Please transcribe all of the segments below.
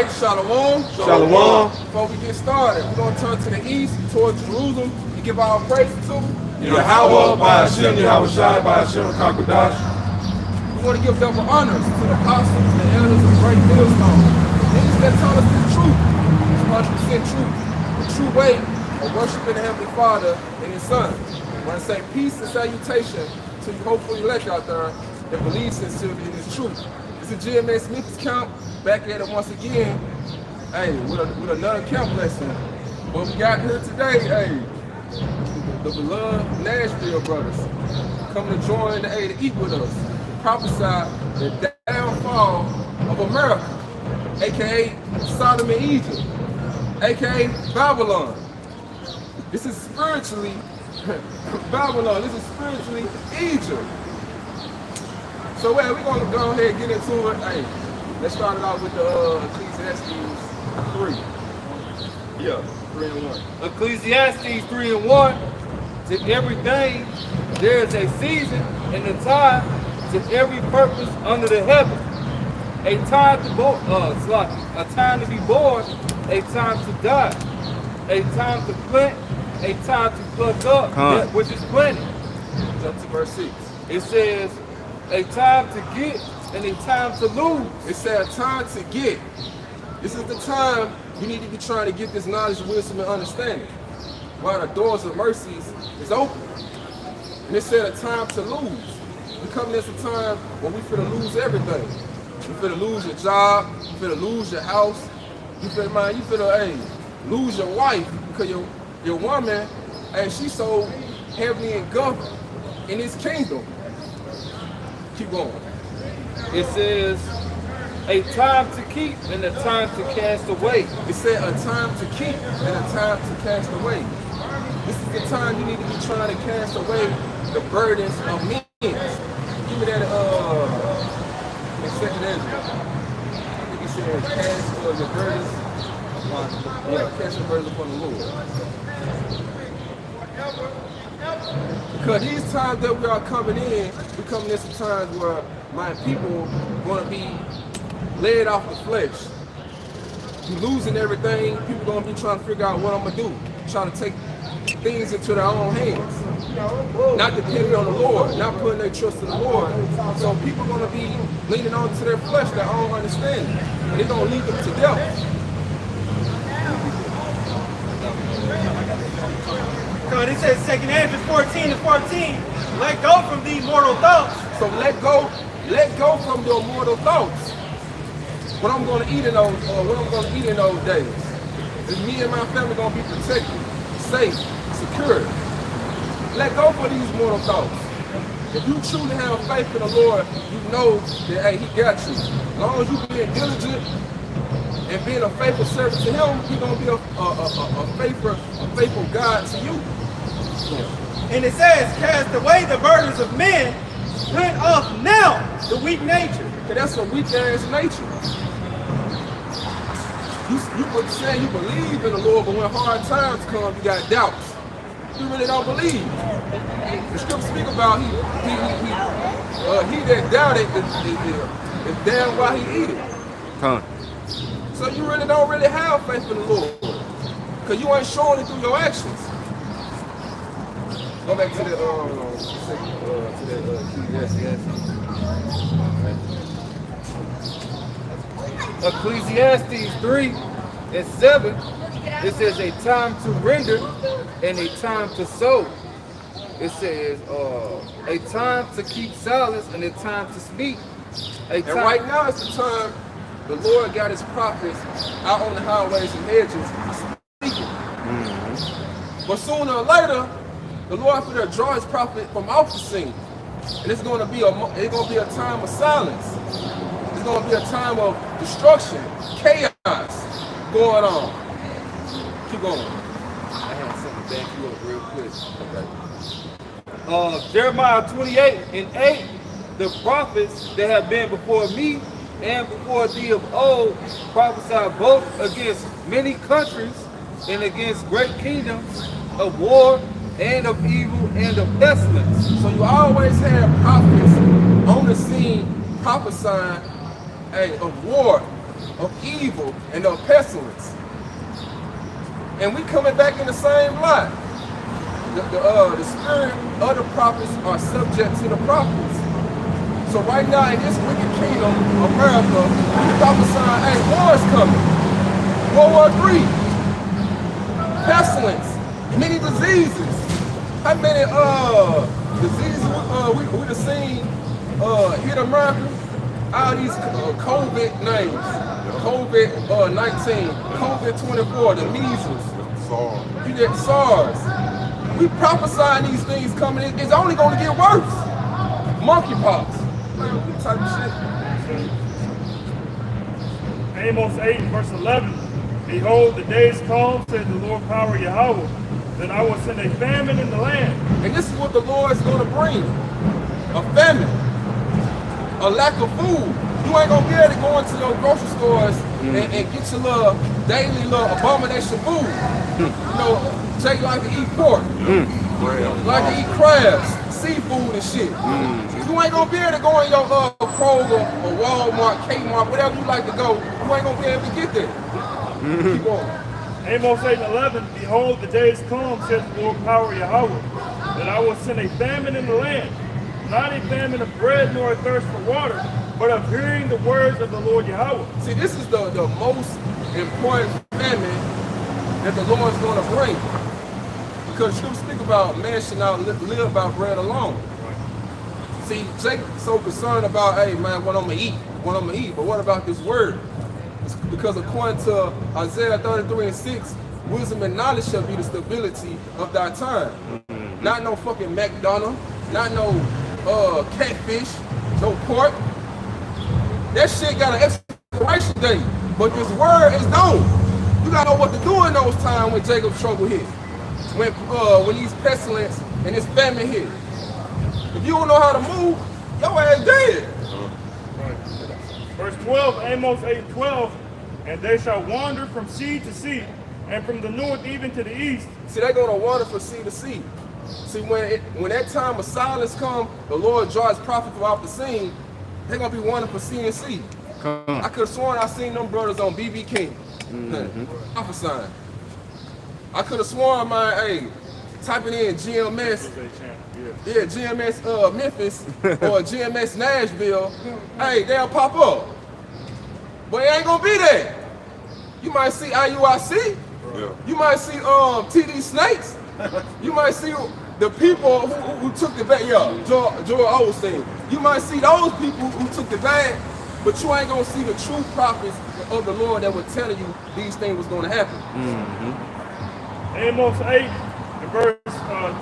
right, Shalom. Shalom. Before we get started, we're going to turn to the east, towards Jerusalem, and give our praise to Yahweh, by Hashem, Yahweh Shai, by Hashem, Kakodash. We want to give double honors to the apostles, the elders of Great Millstone. Niggas that taught us the truth, 100% truth, the true way of worshiping the Heavenly Father and His Son. I want to say peace and salutation to you hopefully elect out there that believe sincerely in this truth. It's a GMS Memphis camp, back at it once again, hey, with another camp lesson. What we got here today, hey, the beloved Nashville brothers coming to join to eat with us, to prophesy the downfall of America, aka Sodom and Egypt, aka Babylon. This is spiritually Babylon. This is spiritually Egypt. So we're gonna go ahead and get into it. Hey, let's start it out with the Ecclesiastes 3. Yeah, 3 and 1. Ecclesiastes 3 and 1. To everything there is a season and a time to every purpose under the heaven. A time to a time to be born, a time to die, a time to plant, a time to pluck up that which is planted. Jump to verse 6. It says a time to get and a time to lose. It said a time to get. This is the time you need to be trying to get this knowledge, wisdom, and understanding, while the doors of mercies is open. And it said a time to lose. We coming into a time when we finna lose everything. You finna lose your job, you finna lose your house, you finna lose your wife because your woman, she's so heavily engulfed in this kingdom. Keep going. It says a time to keep and a time to cast away. It said a time to keep and a time to cast away. This is the time you need to be trying to cast away the burdens of men. Give me that in Second Ezra. I think he said cast your burdens. Yeah, cast your burdens upon the Lord. Because these times that we are coming in, we're coming in some times where my people going to be led off the flesh. You're losing everything. People going to be trying to figure out what I'm going to do. Trying to take things into their own hands. Not depending on the Lord. Not putting their trust in the Lord. So people going to be leaning on to their flesh, their own understanding. And it's going to lead them to death. So it says 2 Ezra 14 and 14, let go from these mortal thoughts. So let go from your mortal thoughts. What I'm going to eat in those days. Is me and my family going to be protected, safe, secure. Let go for these mortal thoughts. If you truly have faith in the Lord, you know that He got you. As long as you being diligent and being a faithful servant to Him, He's going to be a faithful God to you. And it says, cast away the burdens of men, put off now the weak nature. Okay, that's a weak ass nature. You say you believe in the Lord, but when hard times come, you got doubts. You really don't believe. The scripture speak about he that doubted is damn why he eat it. So you really don't have faith in the Lord, because you ain't showing it through your actions. Go back to the Ecclesiastes 3 and 7. It says a time to render and a time to sow. It says a time to keep silence and a time to speak. And right now is the time the Lord got His prophets out on the highways and hedges speaking. But sooner or later, the Lord for to draw His prophet from off the scene, and it's going to be a time of silence. It's going to be a time of destruction, chaos going on. Keep going. I had something back you up real quick. Okay. Jeremiah 28 and 8. The prophets that have been before me and before thee of old prophesied both against many countries and against great kingdoms of war and of evil and of pestilence. So you always have prophets on the scene prophesying of war, of evil and of pestilence. And we coming back in the same lie. The spirit of the prophets are subject to the prophets. So right now in this wicked kingdom, America, we prophesying, hey, war's coming. World War III, pestilence, many diseases. How many diseases we done seen hit America? All these COVID names, COVID-19, COVID-24, the measles, you get SARS. We prophesying these things coming in. It's only going to get worse. Monkeypox, type of shit. Amos 8, verse 11. Behold, the days come, says the Lord power Yahweh, that I will send a famine in the land. And this is what the Lord is going to bring. A famine. A lack of food. You ain't going to be able to go into your grocery stores and get your little daily little abomination food. You know, Jay like to eat pork. Like to eat crabs, seafood and shit. You ain't going to be able to go in your Kroger or Walmart, Kmart, whatever you like to go. You ain't going to be able to get there. Keep on. Amos 8:11, behold, the days come, says the Lord power Yahweh, that I will send a famine in the land, not a famine of bread nor a thirst for water, but of hearing the words of the Lord Yahweh. See, this is the most important famine that the Lord is going to bring. Because you speak about man should not live by bread alone. See, Jacob's so concerned about, hey man, what I'm going to eat, but what about this word? Because according to Isaiah 33:6, wisdom and knowledge shall be the stability of thy time. Not no fucking McDonald's, not no catfish, no pork. That shit got an expiration date, but this word is known. You gotta know what to do in those times when Jacob's trouble hit. When these pestilence and this famine hit. If you don't know how to move, your ass dead. Verse 12, Amos 8:12, and they shall wander from sea to sea, and from the north even to the east. See, they're gonna wander from sea to sea. See, when that time of silence comes, the Lord draws prophets from off the scene. They're gonna be wandering from sea and sea. I could have sworn I seen them brothers on BB King. Prophesying. I could have sworn typing in GMS. Yeah, GMS Memphis or GMS Nashville, hey, they'll pop up. But it ain't gonna be there. You might see IUIC, you might see TD Snakes, you might see the people who took the bag, Joel Osteen. You might see those people who took the bag, but you ain't gonna see the true prophets of the Lord that were telling you these things was gonna happen. Amos 8, verse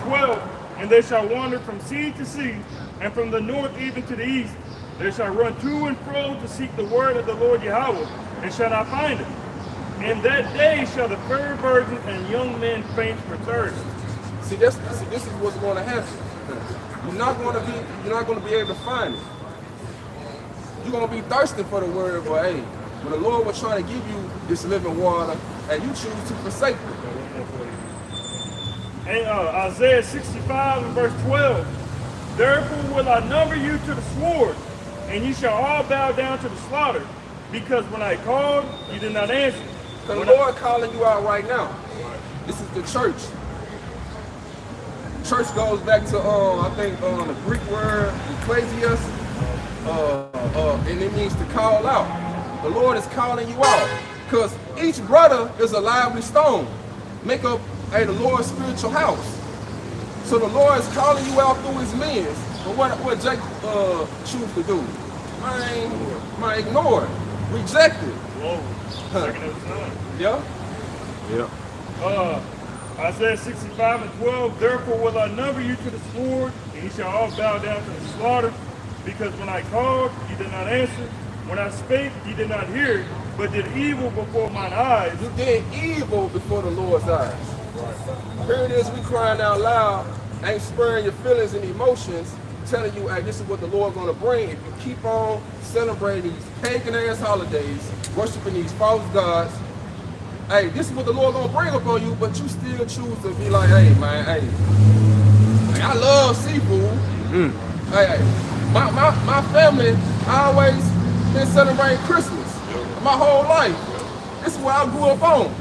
12, and they shall wander from sea to sea, and from the north even to the east. They shall run to and fro to seek the word of the Lord Yahweh, and shall not find it. In that day shall the fair virgins and young men faint for thirst. See, this is what's going to happen. You're not going to be able to find it. You're going to be thirsty for the word, but hey, when the Lord was trying to give you this living water, and you choose to forsake it. And Isaiah 65 and verse 12, therefore will I number you to the sword, and ye shall all bow down to the slaughter, because when I called, you did not answer. The Lord calling you out right now. This is the church. Church goes back to I think the Greek word ecclesias, and it means to call out. The Lord is calling you out, because each brother is a lively stone. Make up the Lord's spiritual house. So the Lord is calling you out through his men. But what Jacob choose to do? Man, ignore it. Reject it. Whoa. Yeah? Yeah. Isaiah 65 and 12, therefore will I number you to the sword, and ye shall all bow down to the slaughter, because when I called, ye did not answer. When I spake, ye did not hear, but did evil before mine eyes. You did evil before the Lord's eyes. Here it is, we crying out loud, ain't spurring your feelings and emotions, telling you, hey, this is what the Lord's gonna bring. If you keep on celebrating these pagan ass holidays, worshiping these false gods, hey, this is what the Lord gonna bring upon you, but you still choose to be like, hey man, hey, I love seafood. Hey, my family always been celebrating Christmas. my whole life. This is what I grew up on.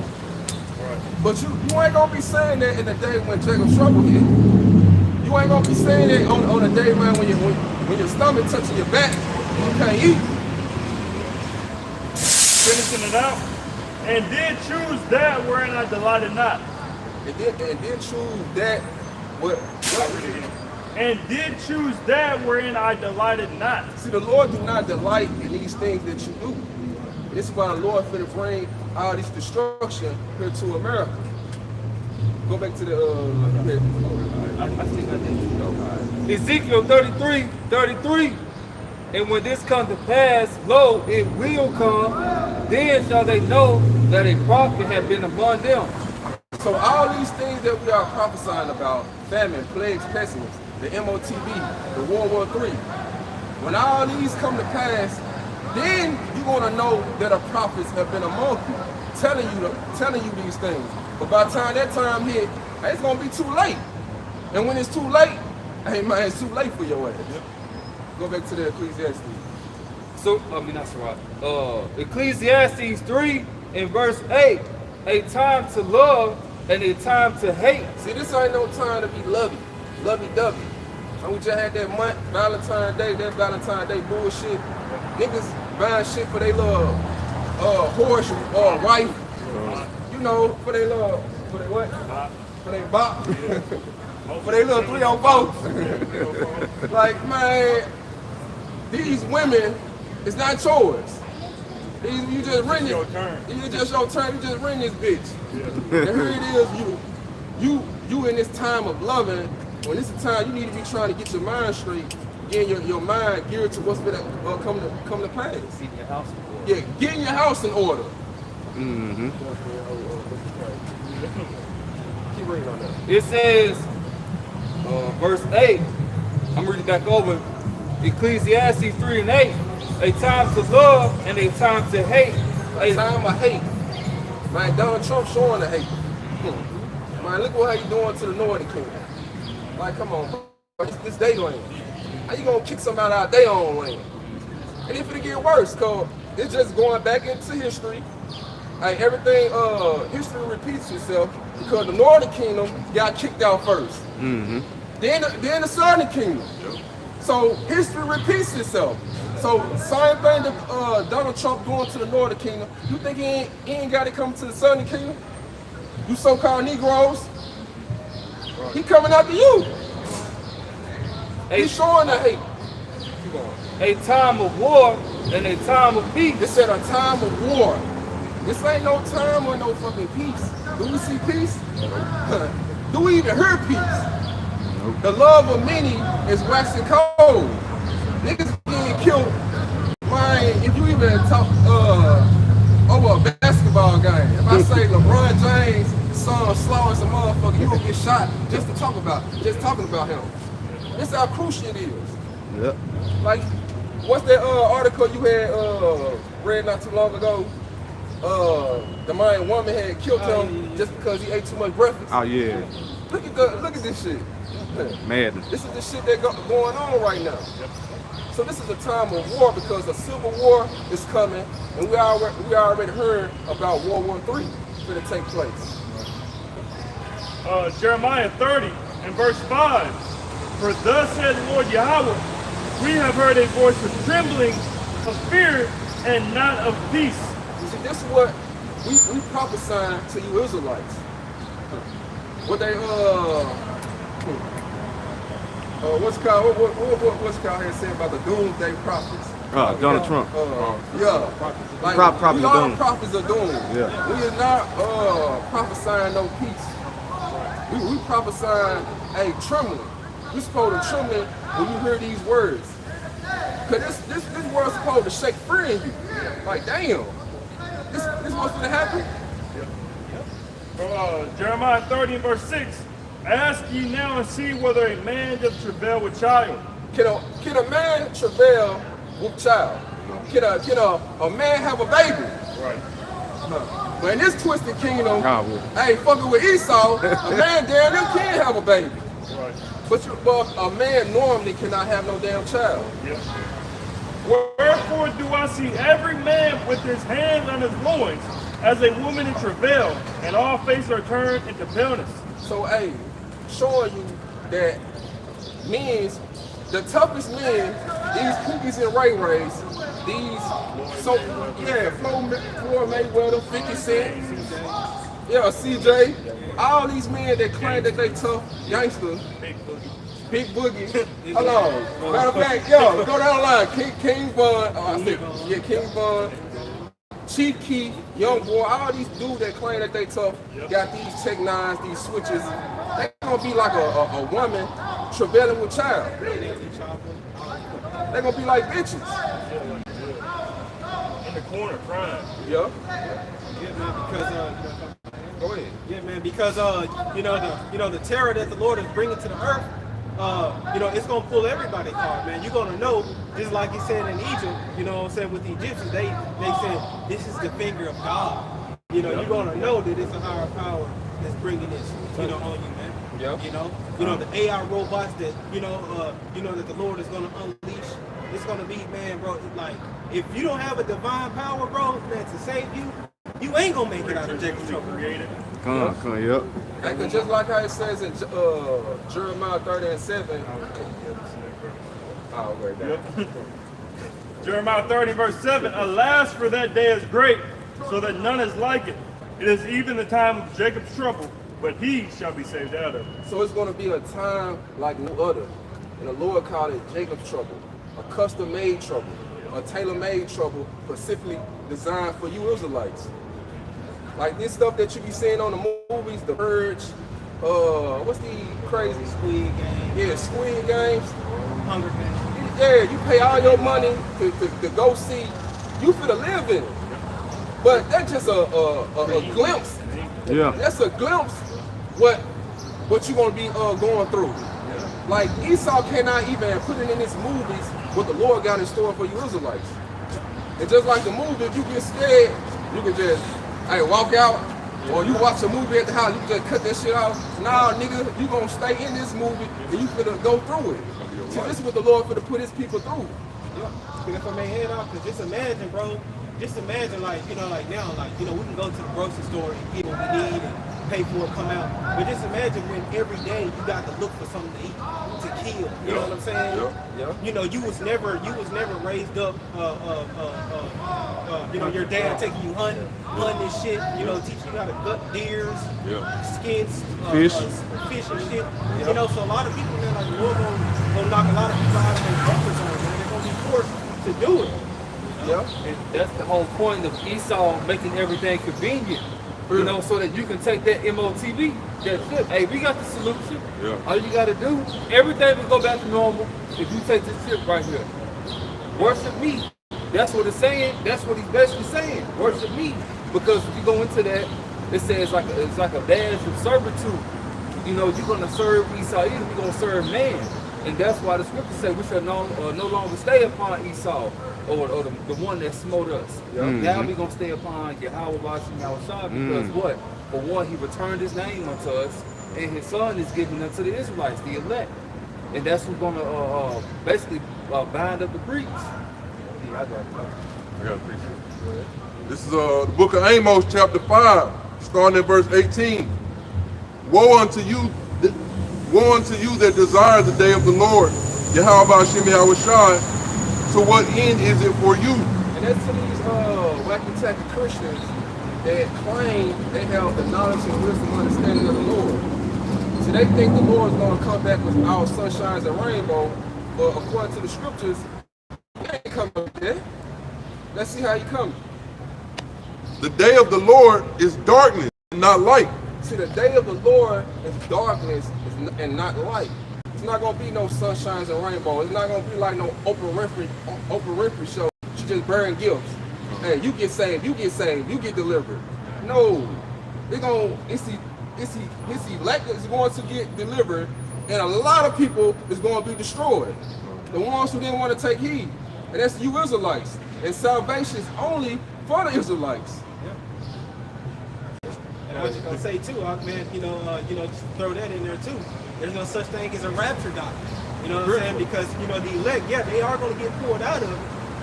But you ain't gonna be saying that in the day when Jacob's trouble hit. You ain't gonna be saying that on the day, man, when your stomach touching your back, you can't eat. Finishing it out. And did choose that wherein I delighted not. And then choose that what And did choose that wherein I delighted not. See, the Lord do not delight in these things that you do. This is why the Lord finna bring all this destruction here to America. Go back to the I think I did. Ezekiel 33:33. And when this comes to pass, lo, it will come. Then shall they know that a prophet had been among them. So all these things that we are prophesying about, famine, plagues, pestilence, the MOTB, the World War III, when all these come to pass, then you're gonna know that the prophets have been among you, telling you these things. But by the time that time hit, it's gonna be too late. And when it's too late, hey man, it's too late for your ass. Go back to the Ecclesiastes. So, that's right. Ecclesiastes 3 and verse 8. A time to love and a time to hate. See, this ain't no time to be lovey-dovey. And we just had that month, Valentine's Day, that Valentine's Day bullshit. Niggas buying shit for their little horse or wife. You know, for their little, for their what? For their bop. For their little 304. Like, man, these women, it's not yours. You just ring it. It's just your turn. You just ring this bitch. And here it is. You in this time of loving. When it's a time you need to be trying to get your mind straight, getting your mind geared to what's gonna come to pass. Getting your house in order. Yeah, getting your house in order. Mm-hmm. Keep reading on that. It says, verse 8. I'm reading back over. Ecclesiastes 3 and 8. A time to love and a time to hate. A time of hate. Man, Donald Trump showing the hate. Man, look what you doing to the Northern Kingdom. Like, come on, bro. This they land. How you gonna kick somebody out their own land? And if it get worse, cause it's just going back into history. Like everything, history repeats itself because the Northern Kingdom got kicked out first. Mm-hmm. Then the Southern Kingdom. So history repeats itself. So same thing that Donald Trump doing to the Northern Kingdom. You think he ain't got to come to the Southern Kingdom? You so-called Negroes, he coming after you. He's showing the hate. Keep going. A time of war and a time of peace. This said a time of war. This ain't no time or no fucking peace. Do we see peace? Do we even hear peace? The love of many is waxing cold. Niggas getting killed. Man, if you even talk over a basketball game, if I say LeBron James' son slow as a motherfucker, you gonna get shot just talking about him. This how crucial it is. Yep. Like, what's that article you had read not too long ago? The Mayan woman had killed him just because he ate too much breakfast. Oh yeah. Look at this shit. Madness. This is the shit that going on right now. So this is a time of war because a civil war is coming, and we already heard about World War III going to take place. Jeremiah 30 and verse 5. For thus said the Lord Yahweh, we have heard a voice of trembling, of fear, and not of peace. You see, this is what we prophesying to you Israelites. What they what's called here saying about the doomsday prophets? Donald Trump. Yeah. Like, Prophets we of all doom. prophets of doom. Yeah. We are not prophesying no peace. We prophesying trembling. You're supposed to tremble when you hear these words. Cause this word's supposed to shake free in you. Like, damn. This what's gonna happen? Jeremiah 30 and verse 6. Ask ye now and see whether a man doth travail with child. Can a man travail with child? Can a man have a baby? Right. But in this twisted kingdom, well. fucking with Esau, a man damn near can have a baby. Right. But a man normally cannot have no damn child. Yeah. Wherefore Therefore do I see every man with his hands on his loins, as a woman in travail, and all faces are turned into paleness. So, hey, showing you that the toughest men, these Cookies and Ray Rays, these, Floyd Mayweather, 50 Cent, CJ, all these men that claim that they tough gangsters, Big Boogie, hold on, matter of fact, go down the line, King Von, King Von, Chief Keef, Young Boy, all these dudes that claim that they tough, got these Tech 9s, these switches, they gonna be like a woman travailing with child. They gonna be like bitches. In the corner crying. Yeah. Yeah, man, because Go ahead. yeah, man, because the terror that the Lord is bringing to the earth, it's gonna pull everybody apart, man. You're gonna know, just like he said in Egypt, you know what I'm saying, with the Egyptians, they said this is the finger of God. You're gonna know that it's a higher power that's bringing this, on you, man. Yeah. The AI robots that that the Lord is gonna unleash. It's gonna be, man, bro. Like, if you don't have a divine power, bro, man, to save you, you ain't gonna make it out of Jacob's trouble. Come on, yep. And just like how it says in Jeremiah 30:7. Oh, wait, Yep. Jeremiah 30, verse 7, alas, for that day is great, so that none is like it. It is even the time of Jacob's trouble, but he shall be saved out of it. So it's going to be a time like no other. And the Lord called it Jacob's trouble, a custom-made trouble, a tailor-made trouble specifically designed for you Israelites. Like this stuff that you be seeing on the movies, The Purge, what's the crazy Squid Game. Yeah, Squid Games. Hunger Games. Yeah, you pay all your money to go see. You finna live in it. But that's just a glimpse. Yeah. That's a glimpse what you gonna be going through. Like Esau cannot even put it in his movies what the Lord got in store for you Israelites. And just like the movie, if you get scared, you can just walk out, or you watch a movie at the house, you can just cut that shit off. Nah, nigga, you gonna stay in this movie and you finna go through it. See, this is what the Lord finna put his people through. Yeah. If I may head off, because just imagine, bro. Just imagine, like now, we can go to the grocery store and get what we need and pay for it, come out. But just imagine when every day you got to look for something to eat, to kill. You know what I'm saying? Yeah. You was never raised up. Your dad taking you hunting and shit. Teaching you how to gut deers, skins, Fish. Fish and shit. So a lot of people, man, like the Lord gonna knock a lot of people out of their comfort zone, man. They're gonna be forced to do it. Yeah. And that's the whole point of Esau making everything convenient. So that you can take that MOTV, that flip. Hey, we got the solution. Yeah. All you got to do, everything will go back to normal if you take this chip right here. Worship me. That's what it's saying. That's what he's basically saying. Worship me. Because if you go into that, it says it's like a badge of servitude. You're going to serve Esau, either we're going to serve man. And that's why the scriptures say we shall no longer stay upon Esau or the one that smote us. Now we're going to stay upon Yahweh because what? For one, he returned his name unto us, and his son is given unto the Israelites, the elect. And that's who's going to basically bind up the breach. I got a picture. This is the book of Amos, chapter 5, starting at verse 18. Woe unto you that desire the day of the Lord, Yahweh Shem Yahushai. So what end is it for you? And that's to these wacky tacky Christians that claim they have the knowledge and wisdom and understanding of the Lord. So they think the Lord is going to come back with all sunshines and rainbow, but according to the scriptures, he ain't coming up there. Let's see how he comes. The day of the Lord is darkness, not light. See, the day of the Lord is darkness and not light. It's not going to be no sunshines and rainbow. It's not going to be like no Oprah Winfrey show. She just bearing gifts. Hey, you get saved, you get delivered. No, it's elect is going to get delivered, and a lot of people is going to be destroyed. The ones who didn't want to take heed, and that's you Israelites. And salvation is only for the Israelites. And I was just gonna say too, man, just throw that in there too. There's no such thing as a rapture doctrine. You know what I'm saying? Because the elect, they are gonna get pulled out of it.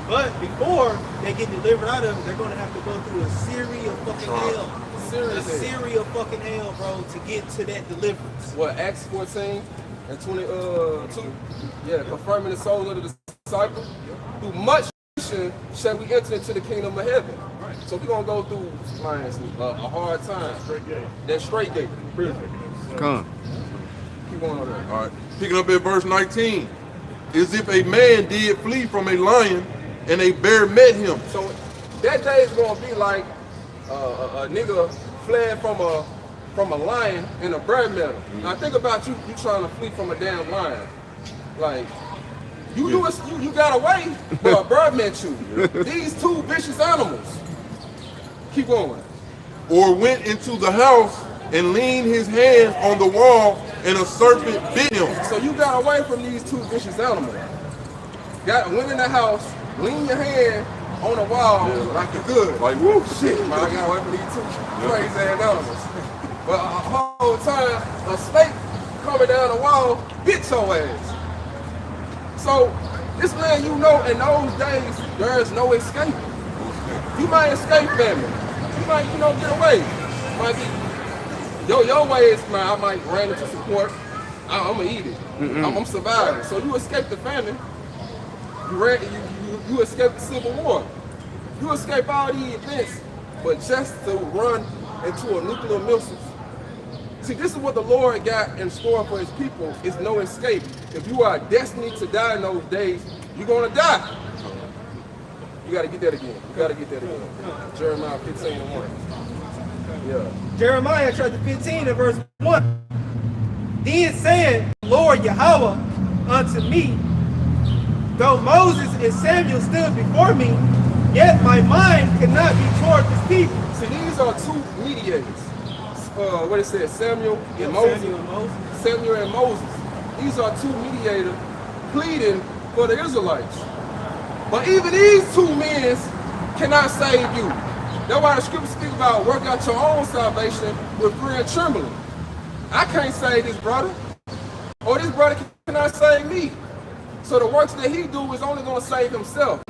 But before they get delivered out of it, they're gonna have to go through a series of fucking hell. A series of fucking hell, bro, to get to that deliverance. What, Acts 14 and 22? Yeah, confirming the souls of the disciples. Through much shall we enter into the kingdom of heaven. So we're gonna go through a hard time. That straight gate. Come. Keep going on there. All right. Picking up at verse 19. As if a man did flee from a lion and a bear met him. So that day is gonna be like a nigga fled from a lion and a bear met him. Now think about you trying to flee from a damn lion. Like you got away, but a bear met you. These two vicious animals. Keep going. Or went into the house and leaned his hand on the wall, and a serpent bit him. So you got away from these two vicious animals. Went in the house, lean your hand on the wall like you're good. Like, woo, Shit, man, I got away from these two crazy ass animals. But a whole time, a snake coming down the wall bit your ass. So this man, you know, in those days, there is no escape. You might escape family. You might, get away. Might be your way is, man, I might run into support. I'm gonna eat it. I'm surviving. So you escape the famine. You escape the Civil War. You escape all these events, but just to run into a nuclear missile. See, this is what the Lord got in store for his people, is no escape. If you are destined to die in those days, you're gonna die. You gotta get that again. Jeremiah 15:1. Yeah. Jeremiah chapter 15 and verse 1. Then said Lord Yahweh unto me, though Moses and Samuel stood before me, yet my mind could not be toward this people. See, these are two mediators. What it says, Samuel and Moses. Samuel and Moses. These are two mediators pleading for the Israelites. But even these two men cannot save you. That's why the scripture speaks about work out your own salvation with fear and trembling. I can't save this brother, or this brother cannot save me. So the works that he do is only going to save himself.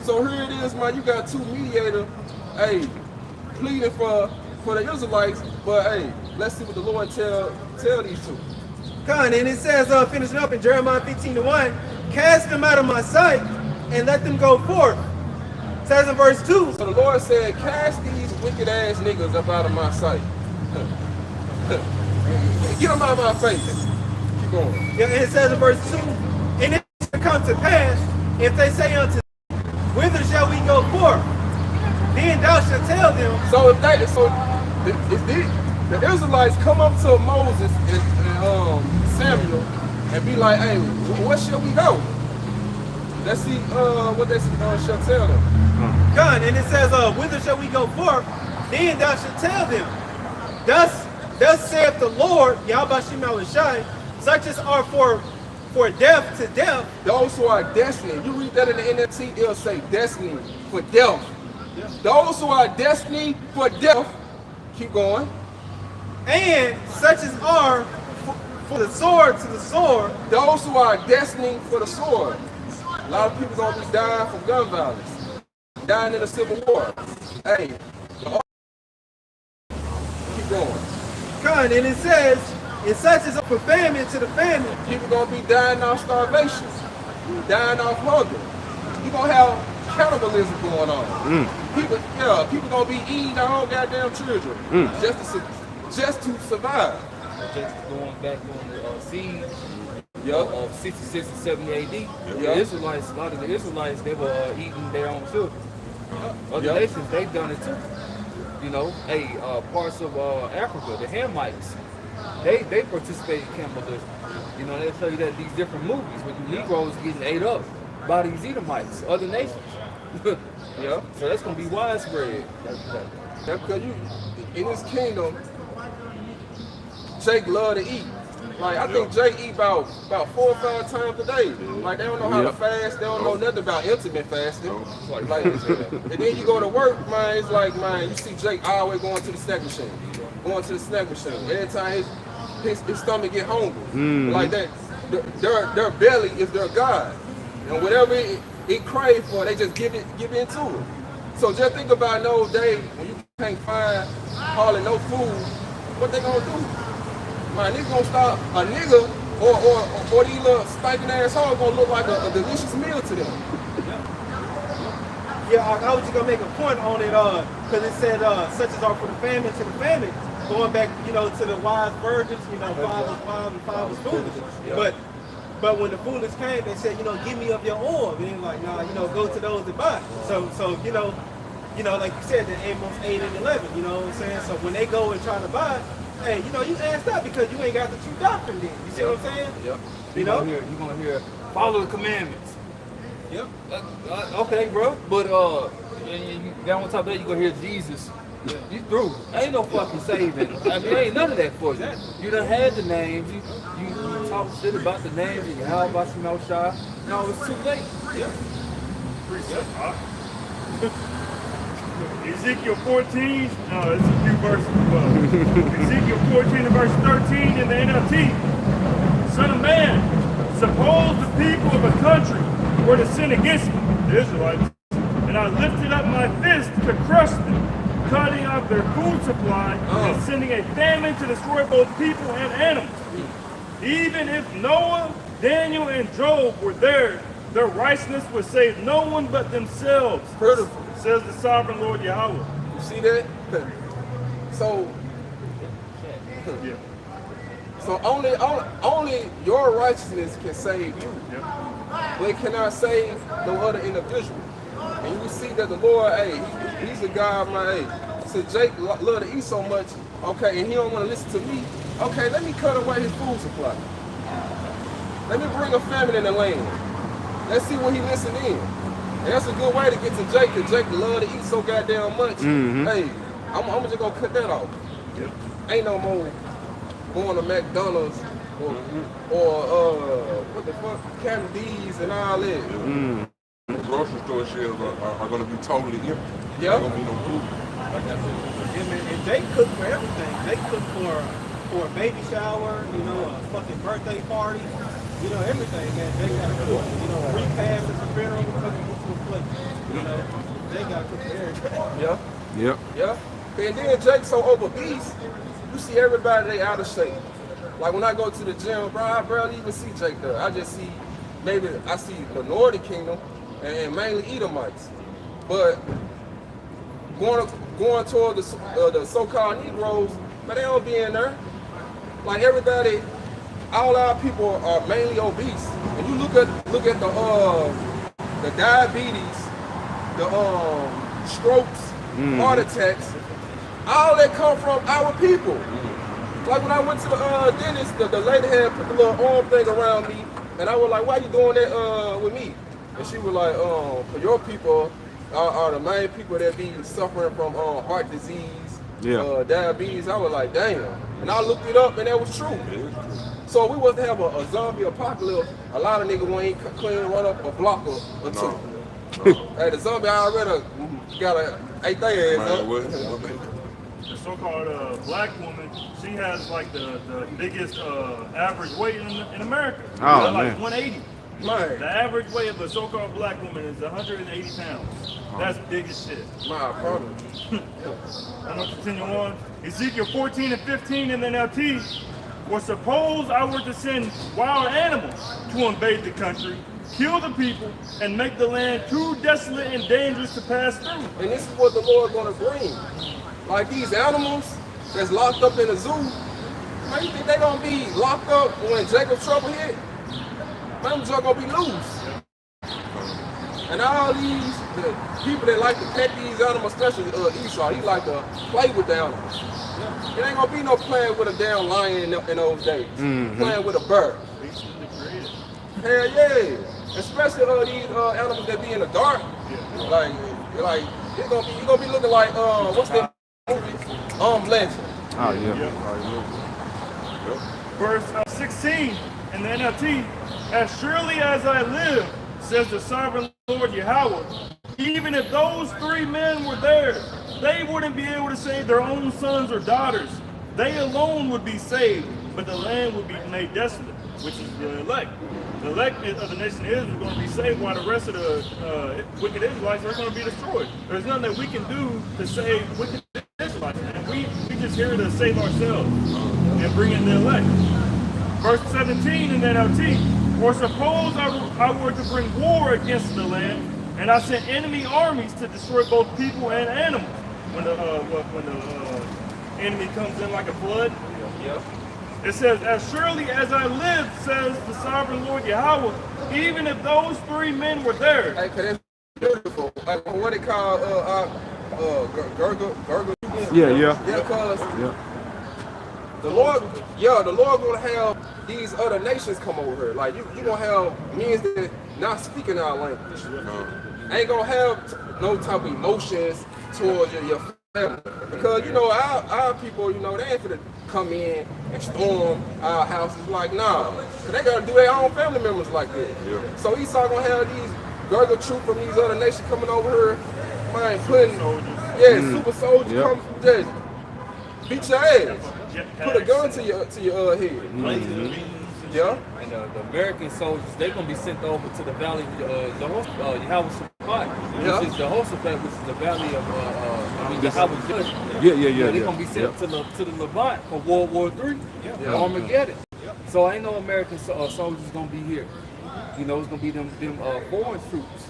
So here it is, man. You got two mediators, pleading for the Israelites. But let's see what the Lord tell these two. Come, and it says, finishing up in Jeremiah 15:1, cast them out of my sight and let them go forth. It says in verse 2. So the Lord said, cast these wicked ass niggas up out of my sight. Get them out of my face. Keep going. Yeah, and it says in verse 2, and it shall come to pass, if they say unto thee, whither shall we go forth? Then thou shalt tell them. So if the Israelites come up to Moses and Samuel and be like, hey, where shall we go? Let's see what they shall tell them. God, and it says, whither shall we go forth? Then thou shalt tell them. Thus saith the Lord, Yahweh Shai, such as are for death to death. Those who are destined. You read that in the NLT, it'll say destiny for death. Yeah. Those who are destined for death, keep going. And such as are for the sword to the sword. Those who are destined for the sword. A lot of people gonna be dying from gun violence, dying in the Civil War. Hey, keep going. God, and it says, and such as for famine to the famine. People gonna be dying off starvation, dying off hunger. You gonna have cannibalism going on. People gonna be eating their own goddamn children just to survive. Just going back on the siege of 66 and 70 AD, the Israelites, a lot of the Israelites, they were eating their own children. Other nations, they've done it too. Parts of Africa, the Hamites, they participate in cannibalism. They tell you that these different movies with the Negroes getting ate up by these Edomites, other nations. So that's gonna be widespread. Because in this kingdom, Jake love to eat. Like I think Jake eat about 4 or 5 times a day. Like they don't know how to fast. They don't know nothing about intermittent fasting. And then you go to work, man. It's like, man, you see Jake always going to the snack machine, Every time his stomach get hungry, like that. Their belly is their God, and whatever eat crave for it. They just give into it. So just think about in those days when you can't find hardly no food, what they gonna do? Man, they gonna start a nigga or these little stinking ass hoes gonna look like a delicious meal to them. Yeah, I was just gonna make a point on it, because it said such as are for the famine to the famine, going back, to the wise virgins, 5 was wise and 5 was foolish. Yeah. But when the foolish came, they said, give me of your oil. And he was like, nah, go to those that buy. So like you said, that Amos 8 and 11, you know what I'm saying? So when they go and try to buy, hey, you asked that because you ain't got the true doctrine then. You see what I'm saying? Yep. You're gonna hear follow the commandments. Yep. Okay, bro. But down on top of that, you're gonna hear Jesus. You through. Ain't no fucking saving. I mean, ain't none of that for you. You done had the names. You talk shit about the names. You how about shy. No, it's too late. Yep. Ezekiel 14, no, it's a few verses above. Ezekiel 14 and verse 13 in the NLT. Son of man, suppose the people of a country were to sin against me, the Israelites, and I lifted up my fist to crush them, cutting off their food supply and sending a famine to destroy both people and animals. Even if Noah, Daniel, and Job were there, their righteousness would save no one but themselves, says the sovereign Lord Yahweh. You see that? So Yeah. So only your righteousness can save you. Yeah. But it cannot save no other individual. And you see that the Lord, hey, he's a God, man. Hey, so Jake love to eat so much, okay, and he don't want to listen to me. Okay, let me cut away his food supply. Let me bring a famine in the land. Let's see what he listen in. And that's a good way to get to Jake, because Jake love to eat so goddamn much. Hey, I'm just gonna cut that off. Yep. Ain't no more going to McDonald's or what the fuck, Candies and all that. The grocery store shelves are going to be totally empty. Yeah. There's going to be no food. And they cook for everything. They cook for a baby shower, a fucking birthday party, everything, man. They got to cook. Free pass at the funeral, cooking to a plate. They got to cook for everything. Yeah. Yep. Yeah. And then Jake's so obese, you see everybody, they out of shape. Like when I go to the gym, bro, I barely even see Jake there. I just see, maybe I see the Northern Kingdom and mainly Edomites. But going toward the so-called Negroes, but they don't be in there. Like everybody, all our people are mainly obese. When you look at the diabetes, the strokes, heart attacks, all that come from our people. Like when I went to the dentist, the lady had put the little arm thing around me, and I was like, "Why you doing that with me?" And she was like, "For your people are the main people that be suffering from heart disease, diabetes." I was like, "Damn!" And I looked it up, and that was true. So we was to have a zombie apocalypse. A lot of niggas won't even clean run up a block or two. Hey, the zombie already got ate their ass up. The so-called black woman, she has like the biggest average weight in America. Oh, like man. 180. Man, The average weight of a so-called black woman is 180 pounds. That's big as shit. my problem. I'm going to continue on. Ezekiel 14 and 15 in the NLT. Or suppose I were to send wild animals to invade the country, kill the people, and make the land too desolate and dangerous to pass through. And this is what the Lord gonna bring. Like these animals that's locked up in a zoo, man, you think they gonna be locked up when Jacob's trouble hit? Man, them just gonna be loose. And all these the people that like to pet these animals, especially Esau, he like to play with the animals. It ain't gonna be no playing with a damn lion in those days. Playing with a bird. Hell yeah. Especially these animals that be in the dark. Like you're gonna be looking like what's that movie? Legend. Oh, yeah. Verse 16 in the NLT. As surely as I live, says the sovereign Lord Yahweh, even if those 3 men were there, they wouldn't be able to save their own sons or daughters. They alone would be saved, but the land would be made desolate. which is the elect. The elect of the nation of Israel is going to be saved, while the rest of the wicked Israelites are going to be destroyed. There's nothing that we can do to save wicked Israelites, and we just here to save ourselves and bring in the elect. Verse 17 in the NLT, or suppose I were to bring war against the land, and I sent enemy armies to destroy both people and animals. When the enemy comes in like a flood, it says, as surely as I live, says the sovereign Lord Yahweh, even if those 3 men were there. Hey, cause that's beautiful. Like what they call Gurgle. Yeah, cause the Lord gonna have these other nations come over here. Like you gonna have men that not speaking our language. Ain't gonna have no type of emotions towards your family. Because our people, they ain't finna come in and storm our houses like nah. Cause they gotta do their own family members like that. Yeah. So Esau gonna have these Gurgle troops from these other nations coming over here, man, putting super soldiers come just beat your ass. Put a gun to your head. Yeah. And the American soldiers, they're going to be sent over to the valley of Yehoshaphat, which is Jehoshaphat, which is the valley of Yahweh judgment. They're going to be sent to the Levant for World War III, Armageddon. So ain't no American soldiers going to be here. It's going to be them foreign troops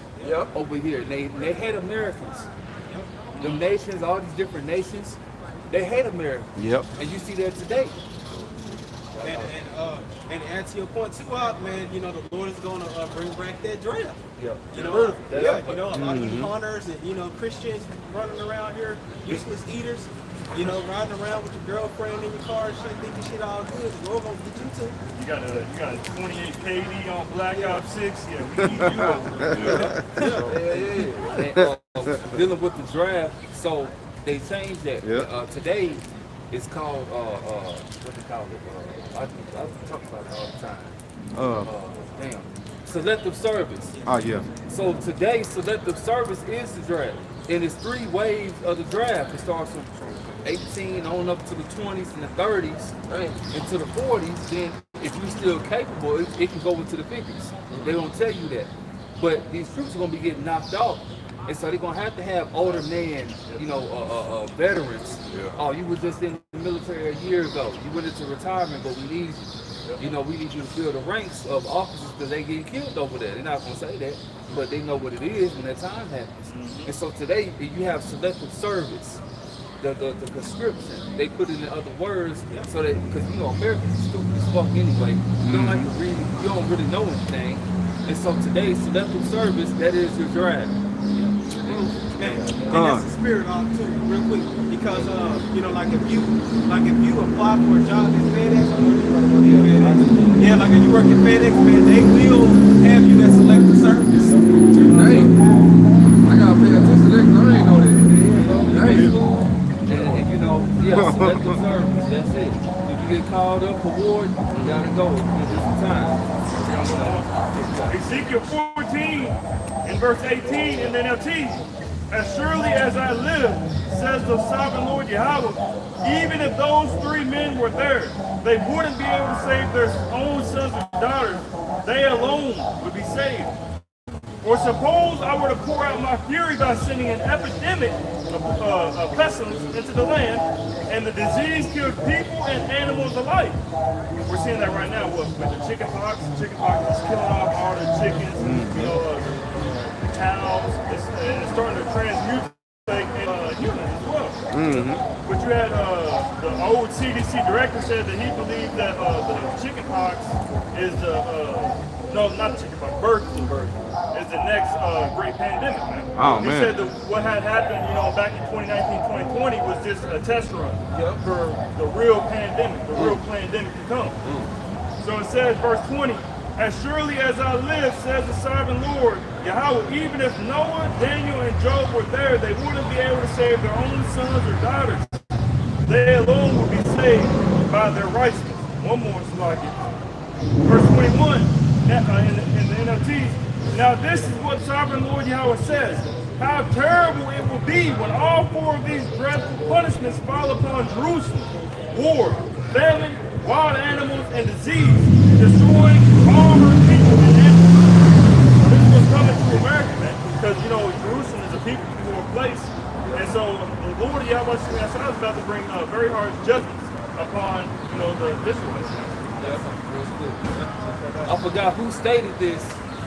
over here. And they hate Americans. Them nations, all these different nations, they hate Americans. And you see that today. And to answer your point too, man, the Lord is going to bring back that draft. A lot of hunters and Christians running around here, useless eaters, riding around with your girlfriend in your car and shit, thinking shit all good. The Lord gonna get you too. You got a 28 KD on Black Ops 6. Yeah, we need you over. Dealing with the draft, so they changed that. Today, it's called what they call it. I talk about it all the time. Selective service. So today, selective service is the draft, and it's 3 waves of the draft. It starts from 18 on up to the 20s and the 30s, into the 40s. Then, if you're still capable, it can go into the 50s. They don't tell you that, but these troops are gonna be getting knocked off. And so they're gonna have to have older men, veterans. Oh, you were just in the military a year ago. You went into retirement, but we need you. We need you to fill the ranks of officers because they get killed over there. They're not gonna say that, but they know what it is when that time happens. And so today you have selective service. The conscription, they put it in other words so that, because Americans are stupid as fuck anyway. You don't like to read, you don't really know anything. And so today, selective service, that is your draft. And that's the spirit on too, real quick, because like if you apply for a job at FedEx, like if you work at FedEx, man, they will have you that selective service. I gotta pay attention to that because I ain't know that. And selective service, that's it. If you get called up for war, you gotta go. It's time. Ezekiel 14 in verse 18 in the NLT. As surely as I live, says the sovereign Lord Yahweh, even if those 3 men were there, they wouldn't be able to save their own sons or daughters. They alone would be saved. Or suppose I were to pour out my fury by sending an epidemic of pestilence into the land, and the disease killed people and animals alike. We're seeing that right now with the chicken pox. Chicken pox is killing off all the chickens, the cows. It's starting to transmutate humans as well. But you had the old CDC director said that he believed that the chicken pox is not chicken pox, bird flu is the next great pandemic, man. He said that what had happened, back in 2019, 2020 was just a test run for the real pandemic, the real pandemic to come. So it says, verse 20, as surely as I live, says the sovereign Lord, Yahweh, even if Noah, Daniel, and Job were there, they wouldn't be able to save their own sons or daughters. They alone would be saved by their righteousness. One more slide. Verse 21, in the NLT, now this is what sovereign Lord Yahweh says. How terrible it will be when all 4 of these dreadful punishments fall upon Jerusalem. War, famine, wild animals, and disease. destroying armored people and animals. This is what's coming to America, man. Because, you know, Jerusalem is a people place. And so the Lord Yahweh is about to bring very hard judgments upon, you know, the Israelites. I forgot who stated this,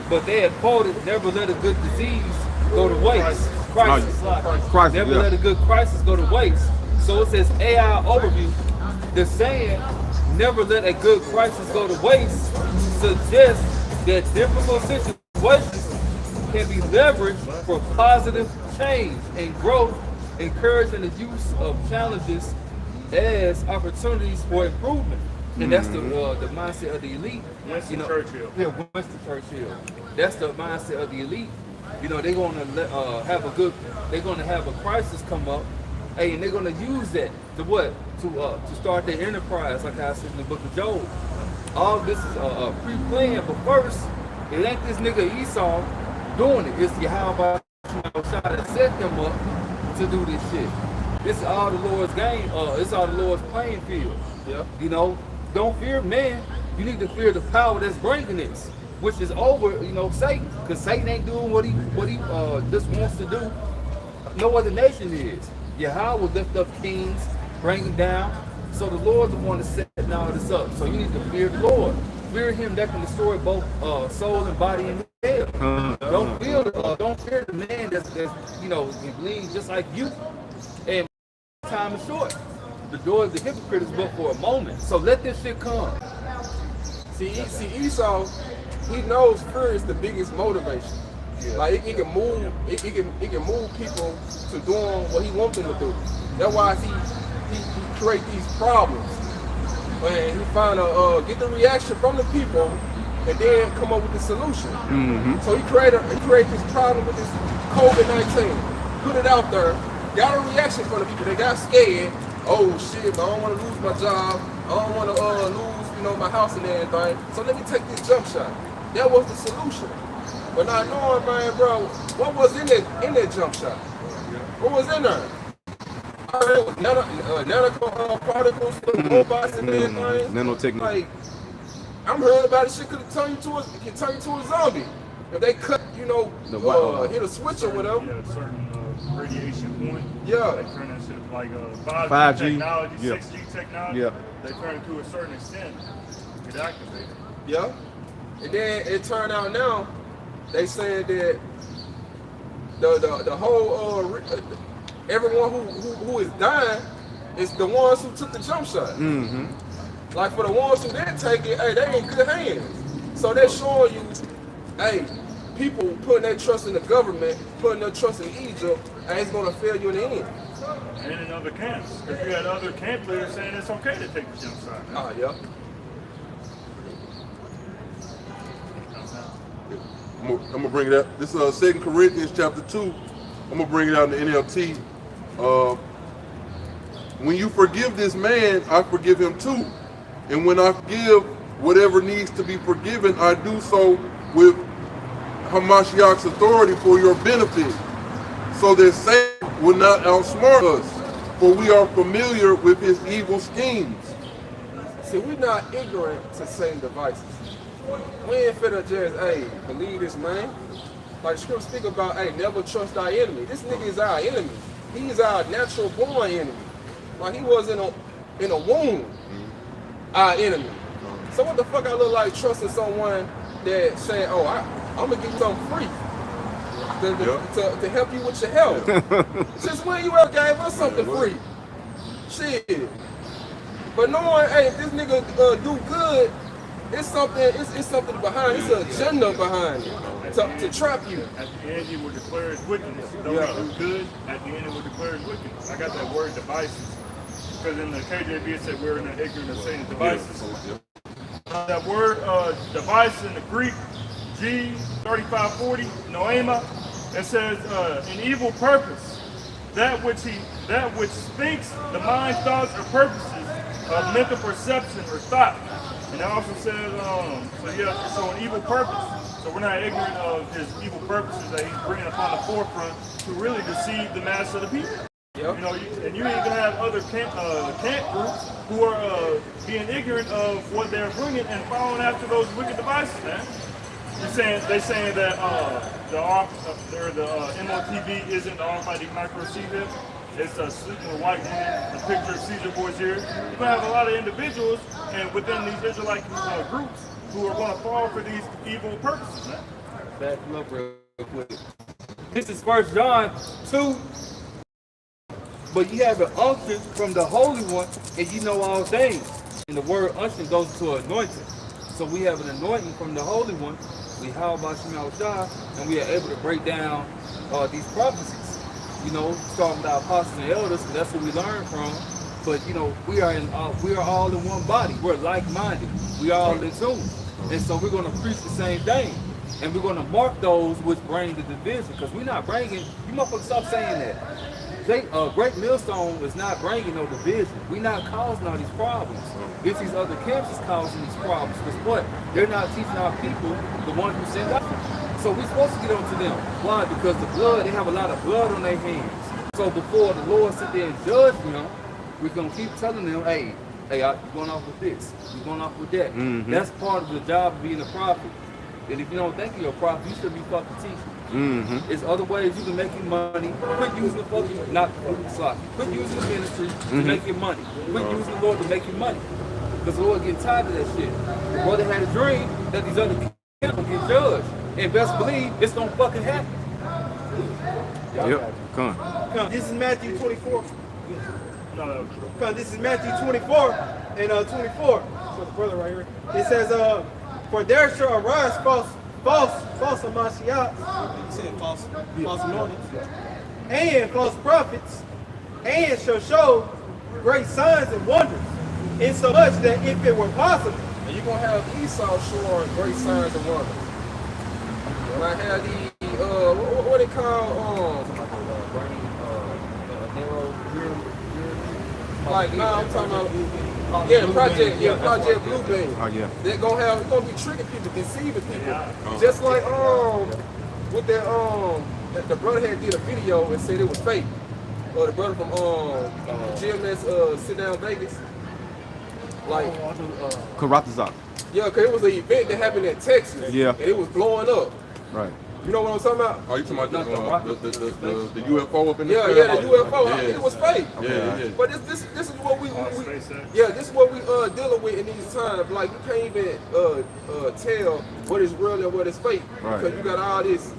but they had quoted, never let a good disease go to waste. Crisis. Never let a good crisis go to waste. So it says AI overview. The saying, never let a good crisis go to waste, suggests that difficult situations can be leveraged for positive change and growth, encouraging the use of challenges as opportunities for improvement. And that's the mindset of the elite. Winston Churchill. Yeah, Winston Churchill. That's the mindset of the elite. You know, they're gonna they're gonna have a crisis come up, hey, and they're gonna use that to what? To start their enterprise, like I said in the book of Job. All this is pre-planned, but first, it ain't this nigga Esau doing it. It's Yahweh that set them up to do this shit. This is all the Lord's game. It's all the Lord's playing field. Yeah. You know, don't fear man. You need to fear the power that's bringing this, which is over, you know, Satan. Because Satan ain't doing what he just wants to do. No other nation is. Yahweh will lift up kings, bring them down. So the Lord's the one that's setting all this up. So you need to fear the Lord. Fear him that can destroy both soul and body and hell. Don't fear the man that's you know, he bleeds just like you. And time is short. The door of the hypocrite is but for a moment. So let this shit come. See Esau, he knows fear is the biggest motivation. Yeah. Like it can move people to doing what he wants them to do. That's why he create these problems. And he find get the reaction from the people and then come up with the solution. Mm-hmm. So he create this problem with this COVID-19, put it out there, got a reaction from the people. They got scared. Oh shit, I don't want to lose my job. I don't want to lose, you know, my house and everything. So let me take this jump shot. That was the solution. But not knowing, man, bro, what was in that jump shot? What was in there? I heard it was nanoparticles, robots and everything. Nanotechnology. Like, I'm hearing about this shit could turn you to a zombie. If they cut, you know, hit a switch or whatever. Yeah, a certain radiation point. Yeah. They turn that shit like 5G technology, 6G technology. Yeah. They turn it to a certain extent. Get activated. Yeah. And then it turned out now, they said that the whole everyone who is dying is the ones who took the jump shot. Mm-hmm. Like for the ones who didn't take it, hey, they in good hands. So they're showing you, hey, people putting their trust in the government, putting their trust in Egypt, and it's gonna fail you in the end. And in other camps, if you had other camp leaders saying it's okay to take the jump shot. Ah, yeah. I'm gonna bring it up. This is 2 Corinthians chapter 2. I'm gonna bring it out in the NLT. When you forgive this man, I forgive him too. And when I forgive whatever needs to be forgiven, I do so with Hamashiach's authority for your benefit, so that Satan will not outsmart us, for we are familiar with his evil schemes. See, we're not ignorant to Satan's devices. We ain't finna just, hey, believe this man. Like the scripture speak about, hey, never trust our enemy. This nigga is our enemy. He's our natural born enemy. Like he was in a womb, our enemy. So what the fuck I look like trusting someone that saying, oh, I'm gonna give you something free to help you with your health. Since when you ever gave us something free? Shit. But knowing, hey, if this nigga do good, it's something behind. It's an agenda behind it to trap you. At the end, you will declare his wickedness. Though you do good, at the end, it will declare his wickedness. I got that word devices because in the KJV it said we're not ignorant of Satan's devices. That word device in the Greek, G3540, noema, it says an evil purpose, that which thinks the mind's thoughts or purposes of mental perception or thought. And it also says, so an evil purpose. So we're not ignorant of his evil purposes that he's bringing upon the forefront to really deceive the mass of the people. Yep. You know, and you even have other camp groups who are being ignorant of what they're bringing and following after those wicked devices, man. They're saying that the MOTV isn't the Almighty micro CVIP. It's sleeping with white women. The picture of Caesar boys here. You're gonna have a lot of individuals and within these Israelite groups who are going to fall for these evil purposes, man. Back them up real quick. This is 1 John 2. But you have an unction from the Holy One, and you know all things. And the word unction goes to anointing. So we have an anointing from the Holy One. We how about Shemel, and we are able to break down these prophecies. You know, starting with our apostles and elders, because that's what we learn from. But you know, we are all in one body. We're like-minded. We are all in tune, and so we're going to preach the same thing, and we're going to mark those which bring the division. Because we're not bringing. You motherfuckers stop saying that. Great Millstone is not bringing no division. We're not causing all these problems. It's these other camps that's causing these problems. Because what? They're not teaching our people the ones who send out. So we're supposed to get on to them. Why? Because the blood, they have a lot of blood on their hands. So before the Lord sit there and judge them, we're going to keep telling them, hey, you're going off with this. You're going off with that. Mm-hmm. That's part of the job of being a prophet. And if you don't think you're a prophet, you should be fucking teaching. Mm-hmm. There's other ways you can make your money. Quit using the fucking, not sloppy. Quit using the ministry to make your money. Quit using the Lord to make your money. Because the Lord getting tired of that shit. The brother had a dream that these other kids are going to get judged. And best believe it's going to fucking happen. Yep, come on. This is Matthew 24. This is Matthew 24 and 24. So the brother right here. It says, for there shall arise false Mashiach, false anointings, and false prophets, and shall show great signs and wonders, insomuch that if it were possible. And you're going to have Esau showing great signs and wonders. When I had the, what they call, like, now I'm talking about, Project Blueberry. Oh, yeah. They're gonna be tricking people, deceiving people. Just like, with that, the brother had did a video and said it was fake. Or the brother from, GMS, Sit Down Vegas. Like, Karatazak. yeah, cause it was an event that happened in Texas. Yeah. And it was blowing up. Right. You know what I'm talking about? Are you talking about the UFO up in the Yeah, sky? yeah, the UFO. It was fake. Yeah. But this is what we this is what we dealing with in these times. Like you can't even tell what is real and what is fake. Right. Because you got all this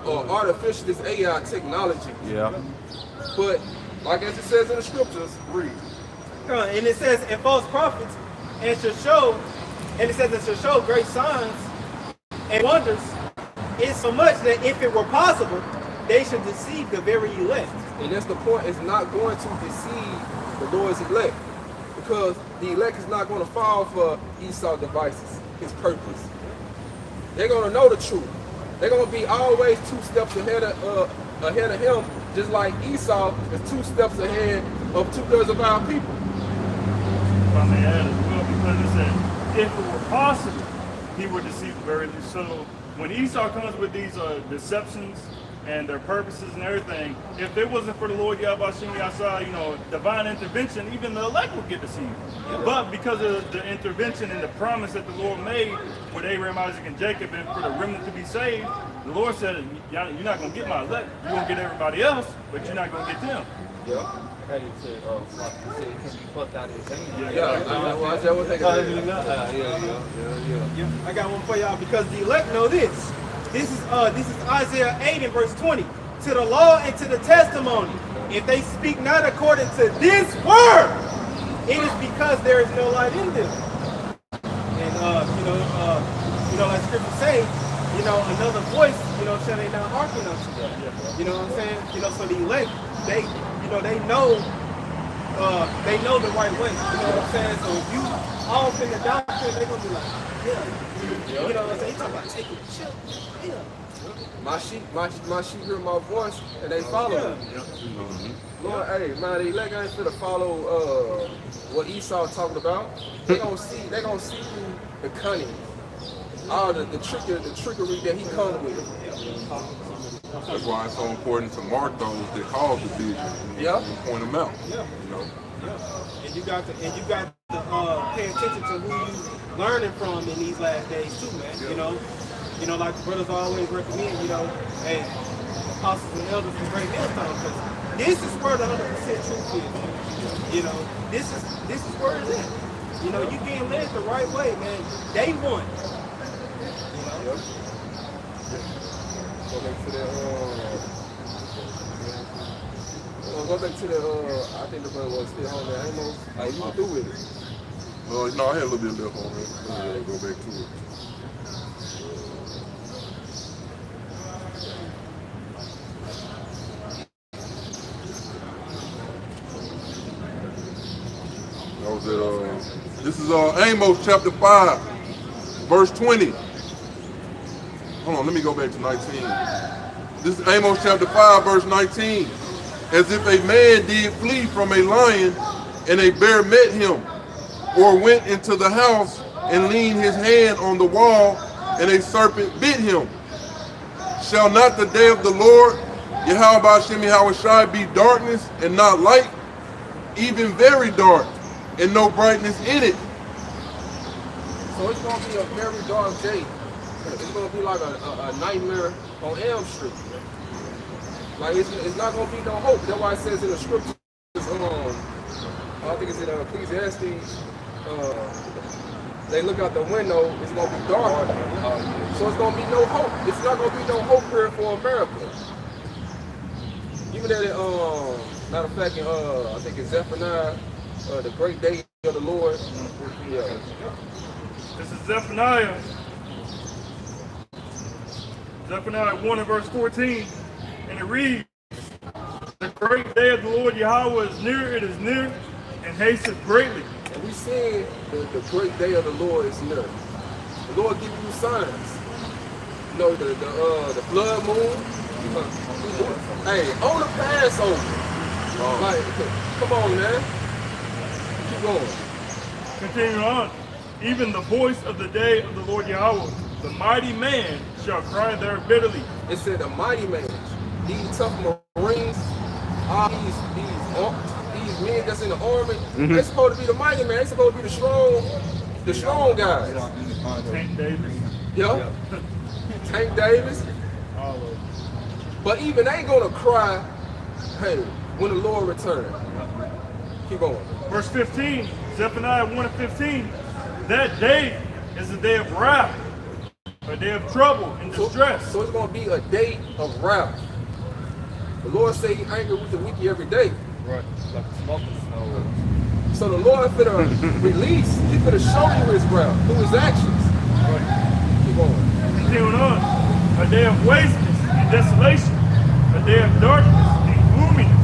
artificial, this AI technology. Yeah. But like as it says in the scriptures, read. And it says, and false prophets, and shall show great signs and wonders, insomuch that if it were possible, they should deceive the very elect. And that's the point. It's not going to deceive the Lord's elect. Because the elect is not going to fall for Esau devices, his purpose. They're going to know the truth. They're going to be always 2 steps ahead of him, just like Esau is 2 steps ahead of 2/3 of our people. If I may add as well, because it said, if it were possible, he would deceive the very elect. So when Esau comes with these deceptions and their purposes and everything, if it wasn't for the Lord Yahweh Yasa, divine intervention, even the elect would get deceived. Yeah. But because of the intervention and the promise that the Lord made with Abraham, Isaac, and Jacob, and for the remnant to be saved, the Lord said, you're not going to get my elect. You're going to get everybody else, but you're not going to get them. Yeah. How you say, it can be fucked out of his hand. Yeah. I got one for y'all because the elect know this. This is Isaiah 8 and verse 20. To the law and to the testimony, if they speak not according to this word, it is because there is no light in them. And like scripture say, another voice, shall they not hearken unto them. You know what I'm saying? So the elect, they know the right way. You know what I'm saying? So if you off in the doctrine, they're gonna be like, yeah. You know what I'm saying? You talking about taking a chill. Yeah. My sheep hear my voice and they follow me. Lord, hey, man, the elect ain't finna follow what Esau talking about. They gonna see through the cunning all the trickery that he comes with. That's why it's so important to mark those that cause division and point them out. Yeah. You know. Yeah. And you got to pay attention to who you learning from in these last days too, man. Yeah. You know, like the brothers always recommend, hey, apostles and elders from Great Millstone, because this is where the 100% truth is. This is where it's at. You getting led the right way, man. Day one. Go back to that. Go back to the. I think the brother was still on there. Amos. Like you do with it. No, I had a little bit left on it. Go back to it. That was it. This is Amos chapter 5, verse 20. Hold on, let me go back to 19. This is Amos chapter 5, verse 19. As if a man did flee from a lion, and a bear met him, or went into the house and leaned his hand on the wall, and a serpent bit him. Shall not the day of the Lord, Yahweh Shem Yahushai, be darkness and not light, even very dark, and no brightness in it? So it's going to be a very dark day. It's going to be like a nightmare on Elm Street. Like it's not going to be no hope. That's why it says in the scriptures, I think it's in Ecclesiastes, they look out the window, it's going to be dark. So it's going to be no hope. It's not going to be no hope here for America. Even that, matter of fact, I think it's Zephaniah, the great day of the Lord. This is Zephaniah 1 and verse 14, and it reads, the great day of the Lord Yahweh is near, it is near, and hasteth greatly. And we see the great day of the Lord is near. The Lord give you signs. The blood moon. Hey, on the Passover. Like, come on, man. Keep going. Continuing on, even the voice of the day of the Lord Yahweh, the mighty man shall cry there bitterly. It said the mighty man, these tough Marines, all these men that's in the army, they're supposed to be the mighty man. They're supposed to be the strong guys. Tank Davis. Yeah. Tank Davis. But even they gonna cry, hey, when the Lord returns. Keep going. Verse 15, Zephaniah 1 and 15. That day is a day of wrath, a day of trouble and distress. So it's gonna be a day of wrath. The Lord say he angry with the wicked every day. Right, like the smoking snow. So the Lord finna release, he finna show you his wrath through his actions. Right. Keep going. Continuing on, a day of wasteness and desolation, a day of darkness and gloominess,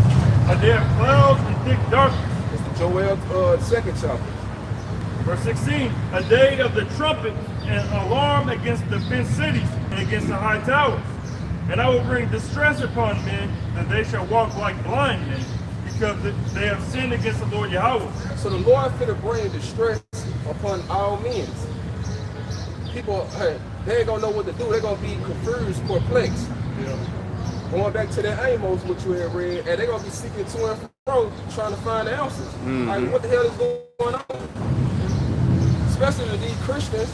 a day of clouds and thick darkness. It's the Joel second chapter. Verse 16, a day of the trumpet and alarm against the fenced cities and against the high towers. And I will bring distress upon men, that they shall walk like blind men, because they have sinned against the Lord Yahweh. So the Lord finna bring distress upon all men. People, hey, they ain't gonna know what to do. They're gonna be confused, perplexed. Yeah. Going back to that Amos, what you had read, and they're gonna be seeking to and fro, trying to find the answers. Like, what the hell is going on? Especially these Christians,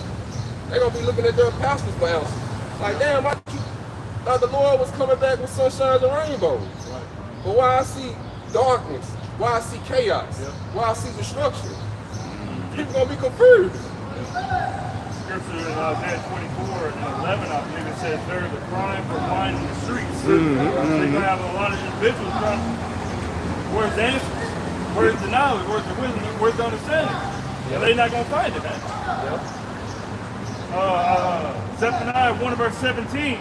they're gonna be looking at their pastors for answers. Like, damn, I thought the Lord was coming back with sunshine and rainbows. Right. But why I see darkness, why I see chaos, why I see destruction, people gonna be confused. Scripture in Isaiah 24 and 11, I believe it says there is a crime for wine in the streets. They're gonna have a lot of individuals trying, where's the answers? Where's the knowledge? Where's the wisdom? Where's the understanding? And they're not gonna find it, man. Zephaniah 1 verse 17,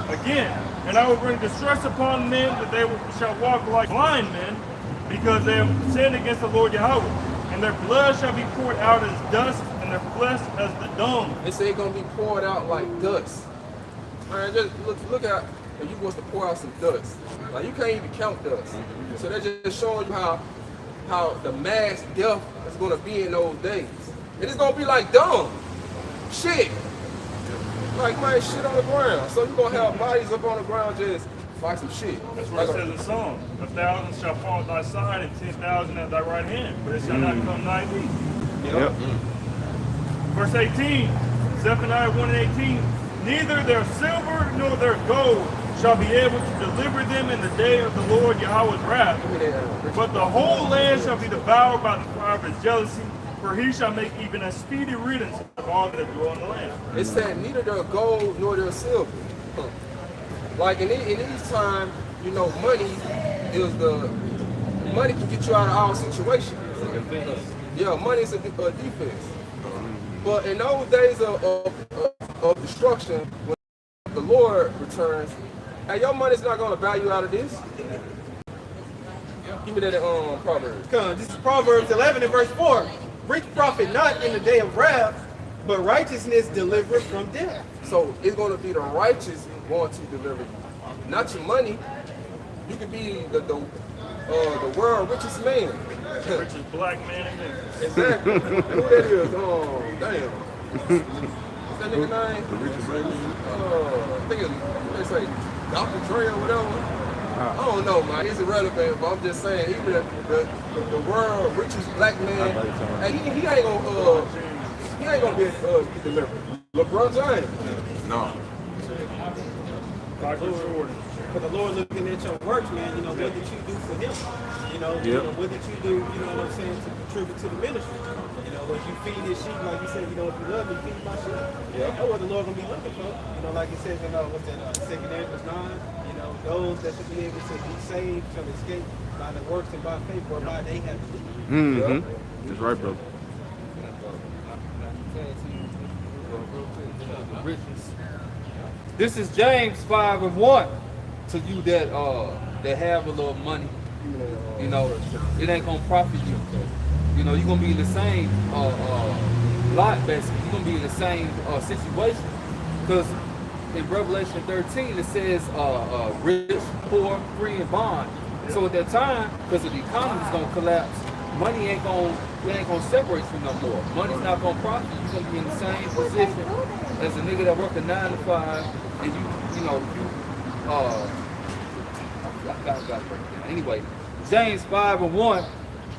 again, and I will bring distress upon men, that they shall walk like blind men, because they have sinned against the Lord Yahweh, and their blood shall be poured out as dust, and their flesh as the dung. They say it's gonna be poured out like dust. Man, just look at if you was to pour out some dust. Like, you can't even count dust. So they're just showing you how the mass death is gonna be in those days. And it's gonna be like dung. Shit. Like, man, shit on the ground. So you gonna have bodies up on the ground just fight some shit. That's what it says in Psalm. 1,000 shall fall at thy side and 10,000 at thy right hand, but it shall not come nigh thee. Yep. Verse 18, Zephaniah 1 and 18, neither their silver nor their gold shall be able to deliver them in the day of the Lord Yahweh's wrath. But the whole land shall be devoured by the fire of his jealousy, for he shall make even a speedy riddance of all that dwell in the land. It said neither their gold nor their silver. Like in these times, you know, money can get you out of all situations. Yeah, money is a defense. But in those days of destruction, when the Lord returns, hey, your money's not going to value you out of this. Give me that Proverbs. This is Proverbs 11 and verse 4. Rich profit not in the day of wrath, but righteousness delivereth from death. So it's going to be the righteous going to deliver you, not your money. You could be the world's richest man. Richest black man in Memphis. Exactly. Who that is? Damn. What's that nigga name? The richest man. I think they say Dr. Dre or whatever. I don't know, man. It's irrelevant, but I'm just saying, even the world richest black man, and he ain't gonna be delivered. LeBron James. No. Dr. Jordan. For the Lord looking at your works, man, you know, what did you do for him? You know, what did you do, you know what I'm saying, to contribute to the ministry? You know, was you feed his sheep, like you said, you know, if you love me, feed my sheep. Yeah. That's what the Lord gonna be looking for. You know, like it says in what's that, 2 Corinthians 9, you know, those that should be able to be saved shall escape by the works and by faith whereby they have believed. That's right, brother. This is James 5 and 1. To you that have a little money, you know, it ain't gonna profit you. You know, you're gonna be in the same lot, basically. You're gonna be in the same situation. Because in Revelation 13 it says rich, poor, free, and bond. So at that time, because the economy is gonna collapse, money ain't gonna separate you no more. Money's not gonna profit you. You're gonna be in the same position as a nigga that work a 9 to 5, and Anyway, James 5 and 1.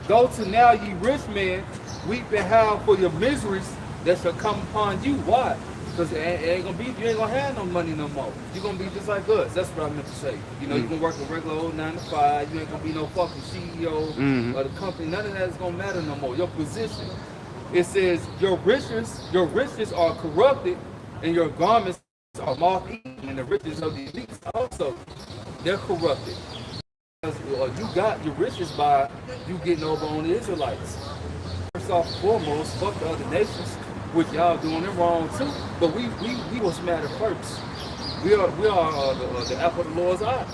Go to now, ye rich men, weep and howl for your miseries that shall come upon you. Why? Because you ain't gonna have no money no more. You're gonna be just like us. That's what I meant to say. You know, you're gonna work a regular old 9 to 5. You ain't gonna be no fucking CEO of the company. None of that is gonna matter no more. Your position. It says your riches are corrupted, and your garments are moth-eaten, and the riches of the elites also, they're corrupted. Because you got your riches by you getting over on the Israelites. First off and foremost, fuck the other nations, which y'all doing it wrong too. But we was matter first. We are the apple of the Lord's eye.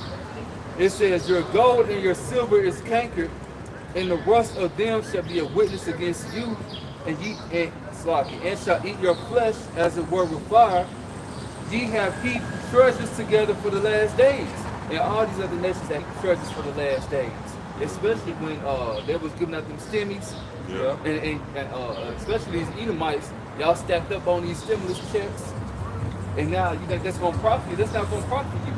It says your gold and your silver is cankered, and the rust of them shall be a witness against you, and shall eat your flesh as it were with fire. Ye have heaped treasures together for the last days. And all these other nations have treasures for the last days. Especially when they was giving out them stimmies. Yeah. And especially these Edomites, y'all stacked up on these stimulus checks. And now you think that's gonna profit you. That's not gonna profit you.